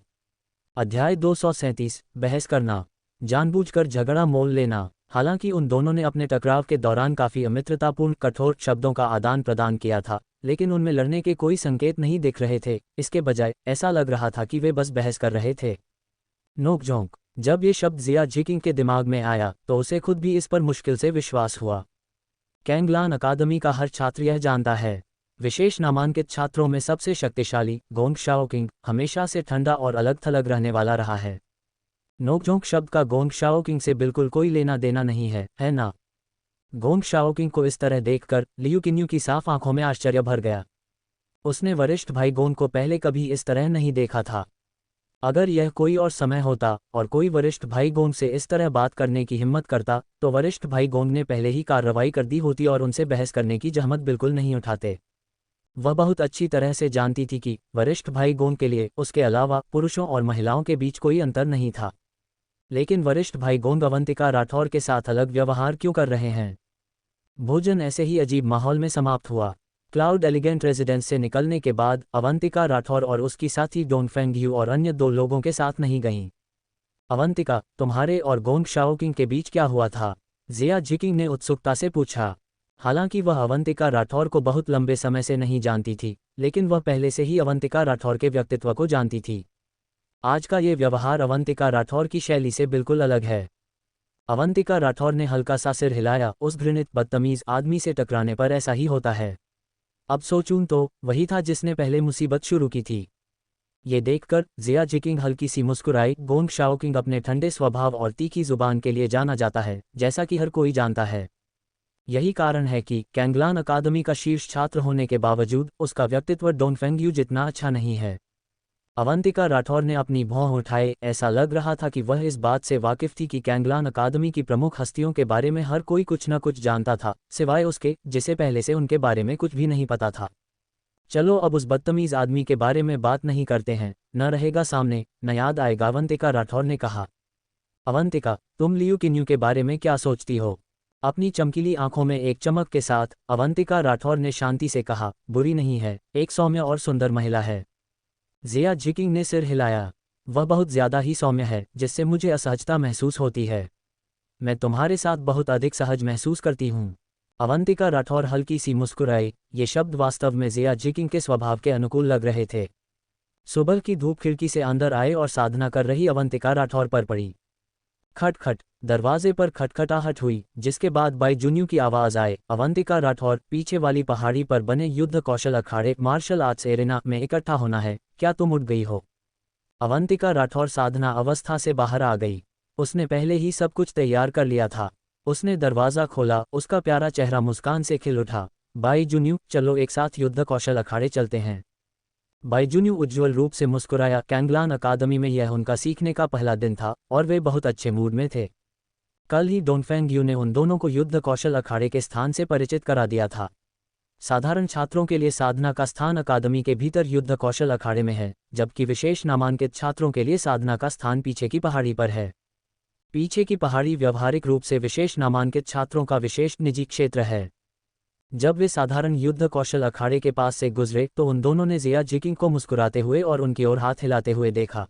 अध्याय 237, बहस करना, जानबूझकर झगड़ा मोल लेना। हालांकि उन दोनों ने अपने टकराव के दौरान काफ़ी अमित्रतापूर्ण कठोर शब्दों का आदान प्रदान किया था, लेकिन उनमें लड़ने के कोई संकेत नहीं दिख रहे थे। इसके बजाय ऐसा लग रहा था कि वे बस बहस कर रहे थे। नोक-झोंक। जब ये शब्द जिया जिकिंग के दिमाग में आया तो उसे खुद भी इस पर मुश्किल से विश्वास हुआ। कैंगलान अकादमी का हर छात्र यह जानता है, विशेष नामांकित छात्रों में सबसे शक्तिशाली गोंग शाओकिंग हमेशा से ठंडा और अलग थलग रहने वाला रहा है। नोकझोंक शब्द का गोंग शाओकिंग से बिल्कुल कोई लेना देना नहीं है ना? गोंग शाओकिंग को इस तरह देखकर लियू किन्यू की साफ आंखों में आश्चर्य भर गया। उसने वरिष्ठ भाई गोंग को पहले कभी इस तरह नहीं देखा था। अगर यह कोई और समय होता और कोई वरिष्ठ भाई गोंग से इस तरह बात करने की हिम्मत करता, तो वरिष्ठ भाई गोंग ने पहले ही कार्रवाई कर दी होती और उनसे बहस करने की जहमत बिल्कुल नहीं उठाते। वह बहुत अच्छी तरह से जानती थी कि वरिष्ठ भाई गोंग के लिए उसके अलावा पुरुषों और महिलाओं के बीच कोई अंतर नहीं था। लेकिन वरिष्ठ भाई गोंग अवंतिका राठौर के साथ अलग व्यवहार क्यों कर रहे हैं? भोजन ऐसे ही अजीब माहौल में समाप्त हुआ। क्लाउड एलिगेंट रेजिडेंस से निकलने के बाद अवंतिका राठौर और उसकी साथी डोनफेंग यू और अन्य 2 लोगों के साथ नहीं गईं। अवंतिका, तुम्हारे और गोंग शाओकिंग के बीच क्या हुआ था? जिया जिकिंग ने उत्सुकता से पूछा। हालांकि वह अवंतिका राठौर को बहुत लंबे समय से नहीं जानती थी, लेकिन वह पहले से ही अवंतिका राठौर के व्यक्तित्व को जानती थी। आज का ये व्यवहार अवंतिका राठौर की शैली से बिल्कुल अलग है। अवंतिका राठौर ने हल्का सा सिर हिलाया। उस घृणित बदतमीज आदमी से टकराने पर ऐसा ही होता है। अब सोचूं तो वही था जिसने पहले मुसीबत शुरू की थी। ये देखकर जिया जिकिंग हल्की सी मुस्कुराई। गोंग शाओकिंग अपने ठंडे स्वभाव और तीखी जुबान के लिए जाना जाता है, जैसा कि हर कोई जानता है। यही कारण है कि कैंगलान अकादमी का शीर्ष छात्र होने के बावजूद उसका व्यक्तित्व डोंगफेंगयू जितना अच्छा नहीं है। अवंतिका राठौर ने अपनी भौं उठाए। ऐसा लग रहा था कि वह इस बात से वाकिफ थी कि कैंगलान अकादमी की प्रमुख हस्तियों के बारे में हर कोई कुछ न कुछ जानता था, सिवाय उसके जिसे पहले से उनके बारे में कुछ भी नहीं पता था। चलो अब उस बदतमीज आदमी के बारे में बात नहीं करते हैं, न रहेगा सामने, न याद आएगा, अवंतिका राठौर ने कहा। अवंतिका, तुम लियू किन्यू के बारे में क्या सोचती हो? अपनी चमकीली आंखों में एक चमक के साथ अवंतिका राठौर ने शांति से कहा। बुरी नहीं है, एक सौम्य और सुंदर महिला है। जिया जिकिंग ने सिर हिलाया। वह बहुत ज्यादा ही सौम्य है, जिससे मुझे असहजता महसूस होती है। मैं तुम्हारे साथ बहुत अधिक सहज महसूस करती हूँ। अवंतिका राठौर हल्की सी मुस्कुराई। ये शब्द वास्तव में जिया जिकिंग के स्वभाव के अनुकूल लग रहे थे। सुबह की धूप खिड़की से अंदर आए और साधना कर रही अवंतिका राठौर पर पड़ी। खटखट, दरवाजे पर खटखटाहट हुई, जिसके बाद बाई जुन्यू की आवाज आए। अवंतिका राठौर, पीछे वाली पहाड़ी पर बने युद्ध कौशल अखाड़े मार्शल आर्ट्स एरेना में इकट्ठा होना है, क्या तुम उठ गई हो? अवंतिका राठौर साधना अवस्था से बाहर आ गई। उसने पहले ही सब कुछ तैयार कर लिया था। उसने दरवाज़ा खोला, उसका प्यारा चेहरा मुस्कान से खिल उठा। बाई जुन्यू, चलो एक साथ युद्ध कौशल अखाड़े चलते हैं। बाई जुन्यू उज्ज्वल रूप से मुस्कुराया। कैंगलान अकादमी में यह उनका सीखने का पहला दिन था और वे बहुत अच्छे मूड में थे। कल ही डोंगफेंगयू ने उन दोनों को युद्ध कौशल अखाड़े के स्थान से परिचित करा दिया था। साधारण छात्रों के लिए साधना का स्थान अकादमी के भीतर युद्ध कौशल अखाड़े में है, जबकि विशेष नामांकित छात्रों के लिए साधना का स्थान पीछे की पहाड़ी पर है। पीछे की पहाड़ी व्यवहारिक रूप से विशेष नामांकित छात्रों का विशेष निजी क्षेत्र है। जब वे साधारण युद्ध कौशल अखाड़े के पास से गुजरे तो उन दोनों ने जिया जिकिंग को मुस्कुराते हुए और उनकी ओर हाथ हिलाते हुए देखा।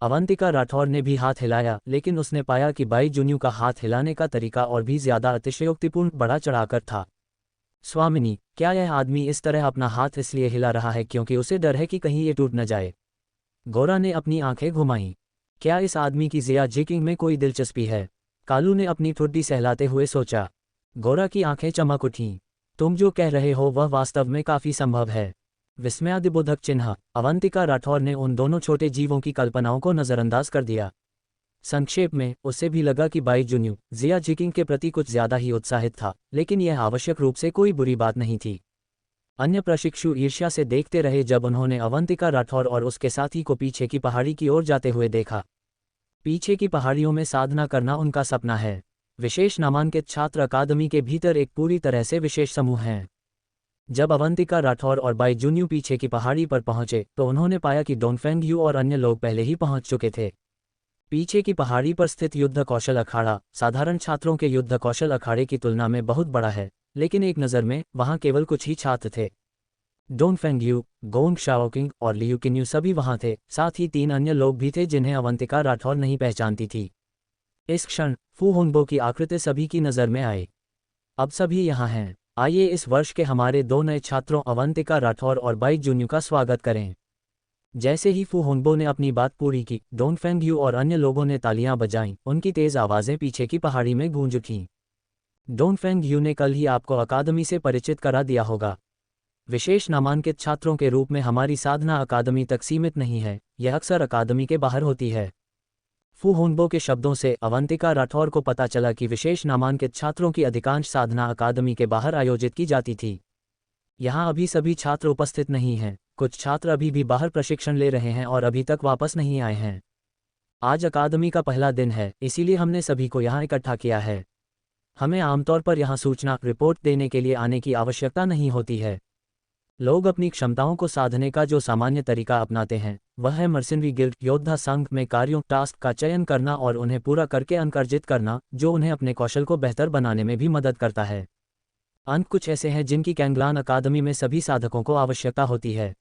अवंतिका राठौर ने भी हाथ हिलाया, लेकिन उसने पाया कि बाई जुन्यू का हाथ हिलाने का तरीका और भी ज्यादा अतिशयोक्तिपूर्ण, बढ़ा चढ़ाकर था। स्वामिनी, क्या यह आदमी इस तरह अपना हाथ इसलिए हिला रहा है क्योंकि उसे डर है कि कहीं ये टूट न जाए? गोरा ने अपनी आंखें घुमाईं। क्या इस आदमी की जिया जिकिंग में कोई दिलचस्पी है? कालू ने अपनी ठुड्डी सहलाते हुए सोचा। गोरा की आंखें चमक उठीं। तुम जो कह रहे हो वह वास्तव में काफी संभव है। विस्मयादिबोधक चिन्ह। अवंतिका राठौर ने उन दोनों छोटे जीवों की कल्पनाओं को नजरअंदाज कर दिया। संक्षेप में, उससे भी लगा कि बाई जुन्यू जिया जिकिंग के प्रति कुछ ज्यादा ही उत्साहित था, लेकिन यह आवश्यक रूप से कोई बुरी बात नहीं थी। अन्य प्रशिक्षु ईर्ष्या से देखते रहे जब उन्होंने अवंतिका राठौर और उसके साथी को पीछे की पहाड़ी की ओर जाते हुए देखा। पीछे की पहाड़ियों में साधना करना उनका सपना है। विशेष नामांकित छात्र अकादमी के भीतर एक पूरी तरह से विशेष समूह हैं। जब अवंतिका राठौर और बाई जुन्यू पीछे की पहाड़ी पर पहुंचे तो उन्होंने पाया कि डोंगफेंगयू और अन्य लोग पहले ही पहुंच चुके थे। पीछे की पहाड़ी पर स्थित युद्ध कौशल अखाड़ा साधारण छात्रों के युद्ध कौशल अखाड़े की तुलना में बहुत बड़ा है, लेकिन एक नज़र में वहां केवल कुछ ही छात्र थे। डोंगफेंगयू, गोंग शाओकिंग और लियू किन्यू सभी वहां थे। साथ ही 3 अन्य लोग भी थे जिन्हें अवंतिका राठौर नहीं पहचानती थी। इस क्षण फू होंगबो की आकृति सभी की नज़र में आई। अब सभी यहाँ हैं। आइए इस वर्ष के हमारे 2 नए छात्रों अवंतिका राठौर और बाई जुन्यू का स्वागत करें। जैसे ही फू होंगबो ने अपनी बात पूरी की, डोंगफेंगयू और अन्य लोगों ने तालियां बजाईं। उनकी तेज आवाज़ें पीछे की पहाड़ी में गूंज उठीं। डोंगफेंगयू ने कल ही आपको अकादमी से परिचित करा दिया होगा। विशेष नामांकित छात्रों के रूप में हमारी साधना अकादमी तक सीमित नहीं है, यह अक्सर अकादमी के बाहर होती है। फू होंगबो के शब्दों से अवंतिका राठौर को पता चला कि विशेष नामांकित छात्रों की अधिकांश साधना अकादमी के बाहर आयोजित की जाती थी। यहाँ अभी सभी छात्र उपस्थित नहीं हैं, कुछ छात्र अभी भी बाहर प्रशिक्षण ले रहे हैं और अभी तक वापस नहीं आए हैं। आज अकादमी का पहला दिन है, इसीलिए हमने सभी को यहाँ इकट्ठा किया है। हमें आमतौर पर यहाँ सूचना रिपोर्ट देने के लिए आने की आवश्यकता नहीं होती है। लोग अपनी क्षमताओं को साधने का जो सामान्य तरीका अपनाते हैं वह है मर्सिनरी गिल्ड योद्धा संघ में कार्यों टास्क का चयन करना और उन्हें पूरा करके अंक अर्जित करना, जो उन्हें अपने कौशल को बेहतर बनाने में भी मदद करता है। अंक कुछ ऐसे हैं जिनकी कैंगलान अकादमी में सभी साधकों को आवश्यकता होती है,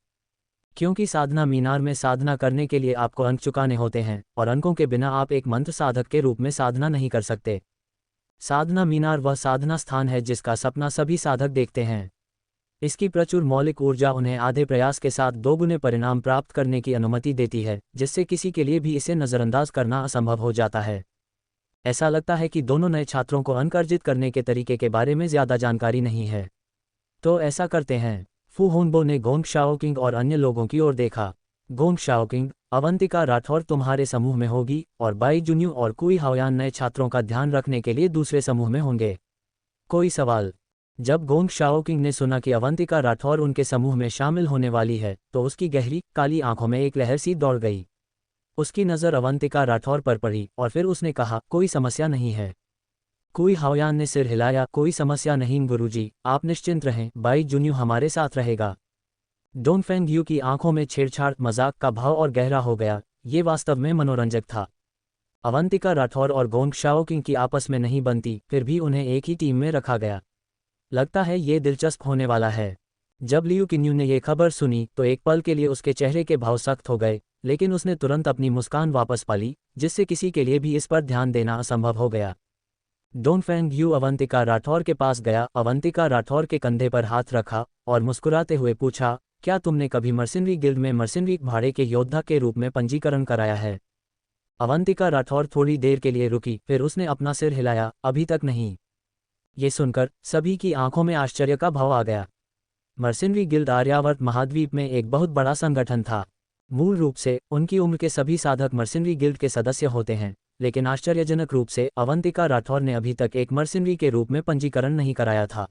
क्योंकि साधना मीनार में साधना करने के लिए आपको अंक चुकाने होते हैं और अंकों के बिना आप एक मंत्र साधक के रूप में साधना नहीं कर सकते। साधना मीनार वह साधना स्थान है जिसका सपना सभी साधक देखते हैं। इसकी प्रचुर मौलिक ऊर्जा उन्हें आधे प्रयास के साथ 2 गुने परिणाम प्राप्त करने की अनुमति देती है, जिससे किसी के लिए भी इसे नज़रअंदाज करना असंभव हो जाता है। ऐसा लगता है कि दोनों नए छात्रों को अनकर्जित करने के तरीके के बारे में ज़्यादा जानकारी नहीं है। तो ऐसा करते हैं। फू हुनबो ने गोंग शाओकिंग और अन्य लोगों की ओर देखा। गोंग शाओकिंग, अवंतिका राठौर तुम्हारे समूह में होगी और बाई जुन्यू और कुई हाओयान नए छात्रों का ध्यान रखने के लिए दूसरे समूह में होंगे। कोई सवाल? जब गोंग शाओकिंग ने सुना कि अवंतिका राठौर उनके समूह में शामिल होने वाली है तो उसकी गहरी काली आंखों में एक लहर सी दौड़ गई। उसकी नज़र अवंतिका राठौर पर पड़ी और फिर उसने कहा, कोई समस्या नहीं है। कुई हाओयान ने सिर हिलाया, कोई समस्या नहीं गुरुजी, आप निश्चिंत रहें, बाई जुन्यू हमारे साथ रहेगा। डोंगफेंग यू की आंखों में छेड़छाड़, मजाक का भाव और गहरा हो गया। ये वास्तव में मनोरंजक था। अवंतिका राठौर और गोंग शाओकिंग की आपस में नहीं बनती, फिर भी उन्हें एक ही टीम में रखा गया। लगता है ये दिलचस्प होने वाला है। जब लियू किन्यू ने यह खबर सुनी तो एक पल के लिए उसके चेहरे के भाव सख्त हो गए, लेकिन उसने तुरंत अपनी मुस्कान वापस पा ली, जिससे किसी के लिए भी इस पर ध्यान देना असंभव हो गया। डोंगफेंग यू अवंतिका राठौर के पास गया, अवंतिका राठौर के कंधे पर हाथ रखा और मुस्कुराते हुए पूछा, क्या तुमने कभी मर्सिनरी गिल्ड में मर्सिनरी भाड़े के योद्धा के रूप में पंजीकरण कराया है? अवंतिका राठौर थोड़ी देर के लिए रुकी, फिर उसने अपना सिर हिलाया, अभी तक नहीं। ये सुनकर सभी की आंखों में आश्चर्य का भाव आ गया। मर्सिनरी गिल्ड आर्यावर्त महाद्वीप में एक बहुत बड़ा संगठन था। मूल रूप से उनकी उम्र के सभी साधक मर्सिनरी गिल्ड के सदस्य होते हैं, लेकिन आश्चर्यजनक रूप से अवंतिका राठौर ने अभी तक एक मर्सिनरी के रूप में पंजीकरण नहीं कराया था।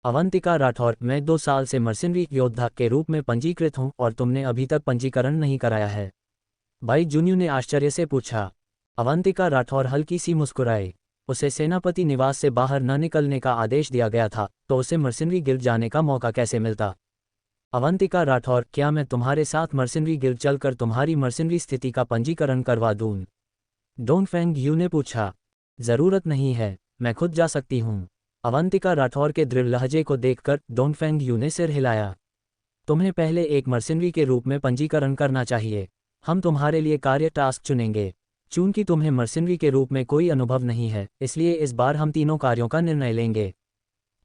अवंतिका राठौर, मैं 2 साल से मर्सिनरी योद्धा के रूप में पंजीकृत हूं और तुमने अभी तक पंजीकरण नहीं कराया है? बाई जुन्यू ने आश्चर्य से पूछा। अवंतिका राठौर हल्की सी मुस्कुराए। उसे सेनापति निवास से बाहर न निकलने का आदेश दिया गया था, तो उसे मर्सिनरी गिल्ड जाने का मौका कैसे मिलता? अवंतिका राठौर, क्या मैं तुम्हारे साथ मर्सिनरी गिल्ड चलकर तुम्हारी मर्सिनरी स्थिति का पंजीकरण करवा दूं? डोंगफेंग यू ने पूछा। जरूरत नहीं है, मैं खुद जा सकती हूँ। अवंतिका राठौर के दृढ़ लहजे को देखकर डोंगफेंग यू ने सिर हिलाया। तुम्हें पहले एक मर्सिनरी के रूप में पंजीकरण करना चाहिए। हम तुम्हारे लिए कार्य टास्क चुनेंगे। चूंकि तुम्हें मर्सिनरी के रूप में कोई अनुभव नहीं है, इसलिए इस बार हम तीनों कार्यों का निर्णय लेंगे।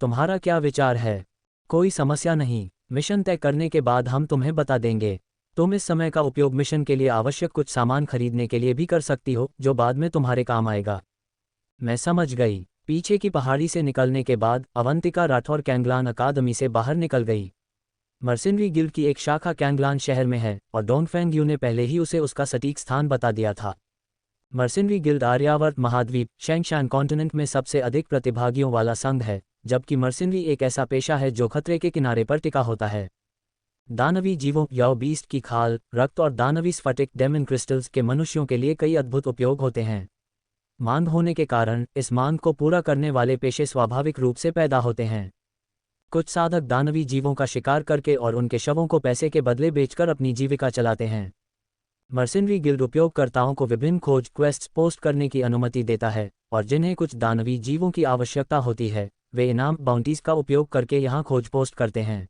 तुम्हारा क्या विचार है? कोई समस्या नहीं, मिशन तय करने के बाद हम तुम्हें बता देंगे। तुम इस समय का उपयोग मिशन के लिए आवश्यक कुछ सामान खरीदने के लिए भी कर सकती हो, जो बाद में तुम्हारे काम आएगा। मैं समझ गई। पीछे की पहाड़ी से निकलने के बाद अवंतिका राठौर कैंगलान अकादमी से बाहर निकल गई। मर्सिनरी गिल्ड की एक शाखा कैंगलान शहर में है और डोंगफेंग यू ने पहले ही उसे उसका सटीक स्थान बता दिया था। मर्सिनरी गिल्ड आर्यावर्त महाद्वीप शैंगशान कॉन्टिनेंट में सबसे अधिक प्रतिभागियों वाला संघ है, जबकि मर्सिनरी एक ऐसा पेशा है जो खतरे के किनारे पर टिका होता है। दानवी जीवों याओ बीस्ट की खाल, रक्त और दानवी स्फटिक डेमन क्रिस्टल्स के मनुष्यों के लिए कई अद्भुत उपयोग होते हैं। मांग होने के कारण इस मांग को पूरा करने वाले पेशे स्वाभाविक रूप से पैदा होते हैं। कुछ साधक दानवी जीवों का शिकार करके और उनके शवों को पैसे के बदले बेचकर अपनी जीविका चलाते हैं। मर्सिनरी गिल्ड उपयोगकर्ताओं को विभिन्न खोज क्वेस्ट्स पोस्ट करने की अनुमति देता है, और जिन्हें कुछ दानवी जीवों की आवश्यकता होती है, वे इनाम बाउंटीज का उपयोग करके यहां खोज पोस्ट करते हैं।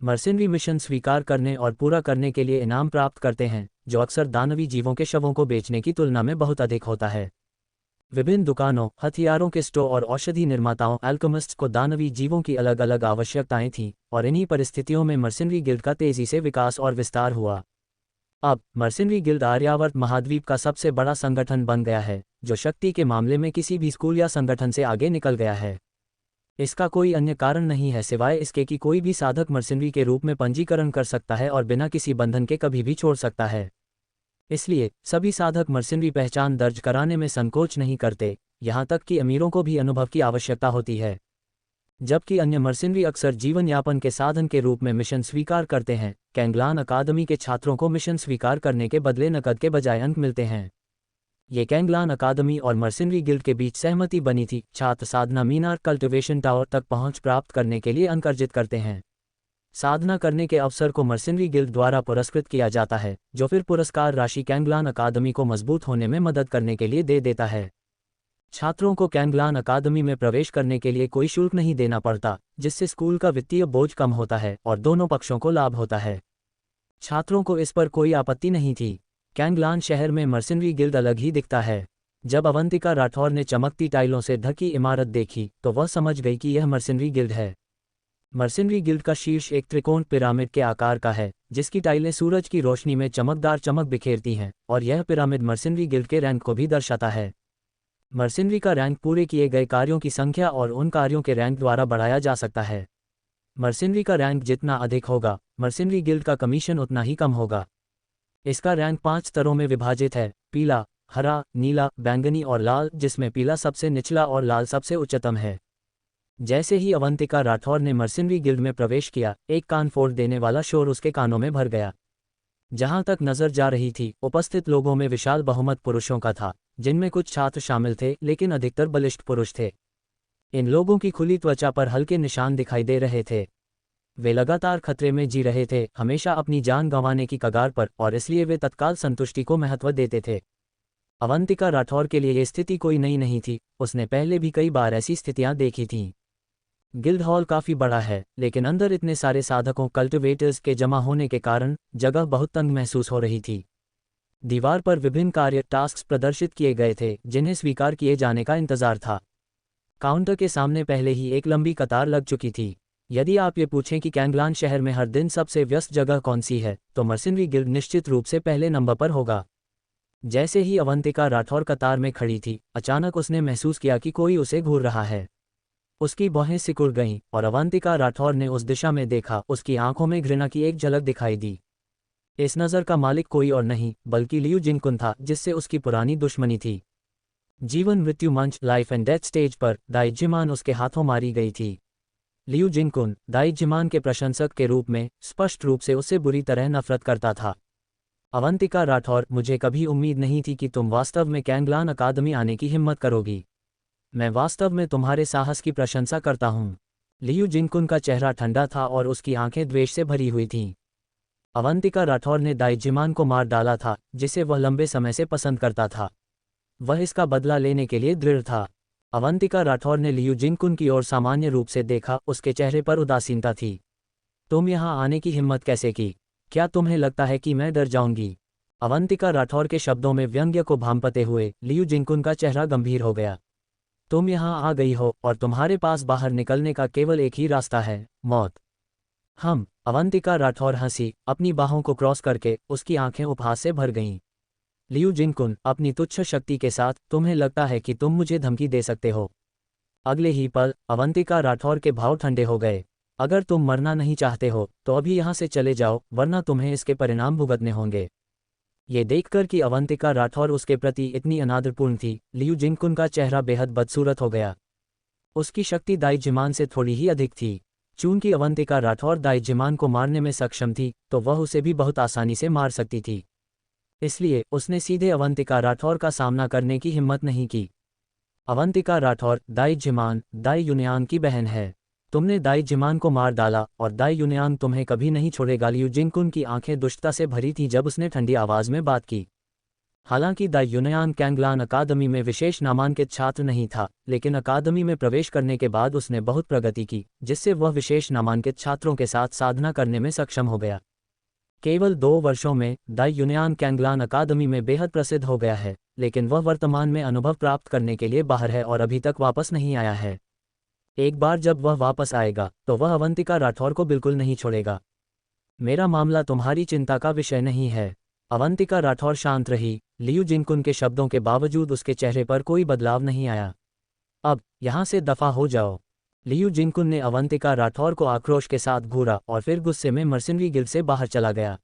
मर्सिनरी मिशन स्वीकार करने और पूरा करने के लिए इनाम प्राप्त करते हैं, जो अक्सर दानवी जीवों के शवों को बेचने की तुलना में बहुत अधिक होता है। विभिन्न दुकानों, हथियारों के स्टोर और औषधि निर्माताओं एल्केमिस्ट्स को दानवी जीवों की अलग अलग आवश्यकताएं थीं, और इन्हीं परिस्थितियों में मर्सिनरी गिल्ड का तेजी से विकास और विस्तार हुआ। अब मर्सिनरी गिल्ड आर्यावर्त महाद्वीप का सबसे बड़ा संगठन बन गया है, जो शक्ति के मामले में किसी भी स्कूल या संगठन से आगे निकल गया है। इसका कोई अन्य कारण नहीं है सिवाय इसके कि कोई भी साधक मर्सिनरी के रूप में पंजीकरण कर सकता है और बिना किसी बंधन के कभी भी छोड़ सकता है। इसलिए सभी साधक मर्सिनरी पहचान दर्ज कराने में संकोच नहीं करते, यहाँ तक कि अमीरों को भी अनुभव की आवश्यकता होती है। जबकि अन्य मर्सिनरी अक्सर जीवन यापन के साधन के रूप में मिशन स्वीकार करते हैं, कैंगलान अकादमी के छात्रों को मिशन स्वीकार करने के बदले नकद के बजाय अंक मिलते हैं। ये कैंगलान अकादमी और मर्सिनरी गिल्ड के बीच सहमति बनी थी। छात्र साधना मीनार कल्टिवेशन टावर तक पहुंच प्राप्त करने के लिए अंक अर्जित करते हैं। साधना करने के अवसर को मर्सिनरी गिल्ड द्वारा पुरस्कृत किया जाता है, जो फिर पुरस्कार राशि कैंगलान अकादमी को मजबूत होने में मदद करने के लिए दे देता है। छात्रों को कैंगलान अकादमी में प्रवेश करने के लिए कोई शुल्क नहीं देना पड़ता, जिससे स्कूल का वित्तीय बोझ कम होता है और दोनों पक्षों को लाभ होता है। छात्रों को इस पर कोई आपत्ति नहीं थी। कैंगलान शहर में मर्सिनरी गिल्ड अलग ही दिखता है। जब अवंतिका राठौर ने चमकती टाइलों से ढकी इमारत देखी तो वह समझ गई कि यह मर्सिनरी गिल्ड है। मर्सिनरी गिल्ड का शीर्ष एक त्रिकोण पिरामिड के आकार का है, जिसकी टाइलें सूरज की रोशनी में चमकदार चमक बिखेरती हैं, और यह पिरामिड मर्सिनरी गिल्ड के रैंक को भी दर्शाता है। मर्सिनरी का रैंक पूरे किए गए कार्यों की संख्या और उन कार्यों के रैंक द्वारा बढ़ाया जा सकता है। मर्सिनरी का रैंक जितना अधिक होगा, मर्सिनरी गिल्ड का कमीशन उतना ही कम होगा। इसका रैंक 5 स्तरों में विभाजित है: पीला, हरा, नीला, बैंगनी और लाल, जिसमें पीला सबसे निचला और लाल सबसे उच्चतम है। जैसे ही अवंतिका राठौर ने मर्सिनरी गिल्ड में प्रवेश किया, एक कान फोड़ देने वाला शोर उसके कानों में भर गया। जहां तक नजर जा रही थी, उपस्थित लोगों में विशाल बहुमत पुरुषों का था, जिनमें कुछ छात्र शामिल थे, लेकिन अधिकतर बलिष्ठ पुरुष थे। इन लोगों की खुली त्वचा पर हल्के निशान दिखाई दे रहे थे। वे लगातार खतरे में जी रहे थे, हमेशा अपनी जान गंवाने की कगार पर, और इसलिए वे तत्काल संतुष्टि को महत्व देते थे। अवंतिका राठौर के लिए ये स्थिति कोई नई नहीं थी, उसने पहले भी कई बार ऐसी स्थितियां देखी थीं। गिल्ड हॉल काफी बड़ा है, लेकिन अंदर इतने सारे साधकों कल्टिवेटर्स के जमा होने के कारण जगह बहुत तंग महसूस हो रही थी। दीवार पर विभिन्न कार्य टास्क प्रदर्शित किए गए थे, जिन्हें स्वीकार किए जाने का इंतजार था। काउंटर के सामने पहले ही एक लंबी कतार लग चुकी थी। यदि आप ये पूछें कि कैंगलान शहर में हर दिन सबसे व्यस्त जगह कौन सी है, तो मर्सिनरी गिल्ड निश्चित रूप से पहले नंबर पर होगा। जैसे ही अवंतिका राठौर कतार में खड़ी थी, अचानक उसने महसूस किया कि कोई उसे घूर रहा है। उसकी बाहें सिकुड़ गईं और अवंतिका राठौर ने उस दिशा में देखा। उसकी आंखों में घृणा की एक झलक दिखाई दी। इस नज़र का मालिक कोई और नहीं बल्कि लियू जिनकुन था, जिससे उसकी पुरानी दुश्मनी थी। जीवन मृत्यु मंच लाइफ एंड डेथ स्टेज पर दाई जिमान उसके हाथों मारी गई थी। लियू जिनकुन दाई जिमान के प्रशंसक के रूप में स्पष्ट रूप से उससे बुरी तरह नफरत करता था। अवंतिका राठौर, मुझे कभी उम्मीद नहीं थी कि तुम वास्तव में कैंगलान अकादमी आने की हिम्मत करोगी। मैं वास्तव में तुम्हारे साहस की प्रशंसा करता हूँ। लियू जिनकुन का चेहरा ठंडा था और उसकी आंखें द्वेष से भरी हुई थीं। अवंतिका राठौर ने दाई जिमान को मार डाला था, जिसे वह लंबे समय से पसंद करता था। वह इसका बदला लेने के लिए दृढ़ था। अवंतिका राठौर ने लियू जिनकुन की ओर सामान्य रूप से देखा, उसके चेहरे पर उदासीनता थी। तुम यहाँ आने की हिम्मत कैसे की? क्या तुम्हें लगता है कि मैं डर जाऊंगी? अवंतिका राठौर के शब्दों में व्यंग्य को भांपते हुए लियू जिनकुन का चेहरा गंभीर हो गया। तुम यहाँ आ गई हो और तुम्हारे पास बाहर निकलने का केवल एक ही रास्ता है, मौत। अवंतिका राठौर हंसी, अपनी बाहों को क्रॉस करके। उसकी आंखें उपहास से भर गईं। लियू जिनकुन, अपनी तुच्छ शक्ति के साथ तुम्हें लगता है कि तुम मुझे धमकी दे सकते हो? अगले ही पल अवंतिका राठौर के भाव ठंडे हो गए। अगर तुम मरना नहीं चाहते हो तो अभी यहाँ से चले जाओ, वरना तुम्हें इसके परिणाम भुगतने होंगे। ये देखकर कि अवंतिका राठौर उसके प्रति इतनी अनादरपूर्ण थी, लियू जिनकुन का चेहरा बेहद बदसूरत हो गया। उसकी शक्ति दाई जिमान से थोड़ी ही अधिक थी। चूंकि अवंतिका राठौर दाई जिमान को मारने में सक्षम थी, तो वह उसे भी बहुत आसानी से मार सकती थी। इसलिए उसने सीधे अवंतिका राठौर का सामना करने की हिम्मत नहीं की। अवंतिका राठौर दाई जिमान, दाई युनियांग की बहन है। तुमने दाई जिमान को मार डाला और दाई युनियांग तुम्हें कभी नहीं छोड़ेगा। लियू जिनकुन की आंखें दुष्टता से भरी थीं जब उसने ठंडी आवाज में बात की। हालांकि दाई युनियांग कैंगलान अकादमी में विशेष नामांकित छात्र नहीं था, लेकिन अकादमी में प्रवेश करने के बाद उसने बहुत प्रगति की, जिससे वह विशेष नामांकित छात्रों के साथ साधना करने में सक्षम हो गया। केवल 2 वर्षों में दाई युनियांग कैंगलान अकादमी में बेहद प्रसिद्ध हो गया है, लेकिन वह वर्तमान में अनुभव प्राप्त करने के लिए बाहर है और अभी तक वापस नहीं आया है। एक बार जब वह वापस आएगा तो वह अवंतिका राठौर को बिल्कुल नहीं छोड़ेगा। मेरा मामला तुम्हारी चिंता का विषय नहीं है। अवंतिका राठौर शांत रही। लियू जिनकुन के शब्दों के बावजूद उसके चेहरे पर कोई बदलाव नहीं आया। अब यहाँ से दफा हो जाओ। लियू जिनकुन ने अवंतिका राठौर को आक्रोश के साथ घूरा और फिर गुस्से में मर्सिनरी गिल्ड से बाहर चला गया।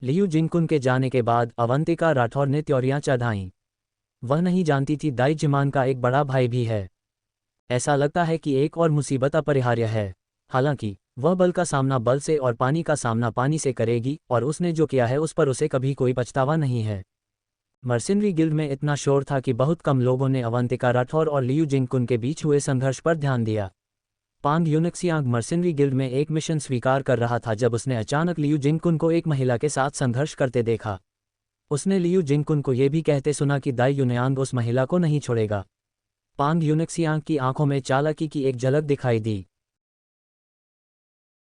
लियू जिनकुन के जाने के बाद अवंतिका राठौर ने त्योरियां चढ़ाईं। वह नहीं जानती थी दाई जिमान का एक बड़ा भाई भी है। ऐसा लगता है कि एक और मुसीबत अपरिहार्य है। हालांकि वह बल का सामना बल से और पानी का सामना पानी से करेगी, और उसने जो किया है उस पर उसे कभी कोई पछतावा नहीं है। मर्सिनरी गिल्ड में इतना शोर था कि बहुत कम लोगों ने अवंतिका राठौर और लियू जिनकुन के बीच हुए संघर्ष पर ध्यान दिया। पांग यूनिक्सियांग मर्सिनरी गिल्ड में एक मिशन स्वीकार कर रहा था जब उसने अचानक लियू जिनकुन को एक महिला के साथ संघर्ष करते देखा। उसने लियू जिनकुन को यह भी कहते सुना कि दाई युनियांग उस महिला को नहीं छोड़ेगा। पांग यूनिक्सियांग की आंखों में चालाकी की एक झलक दिखाई दी।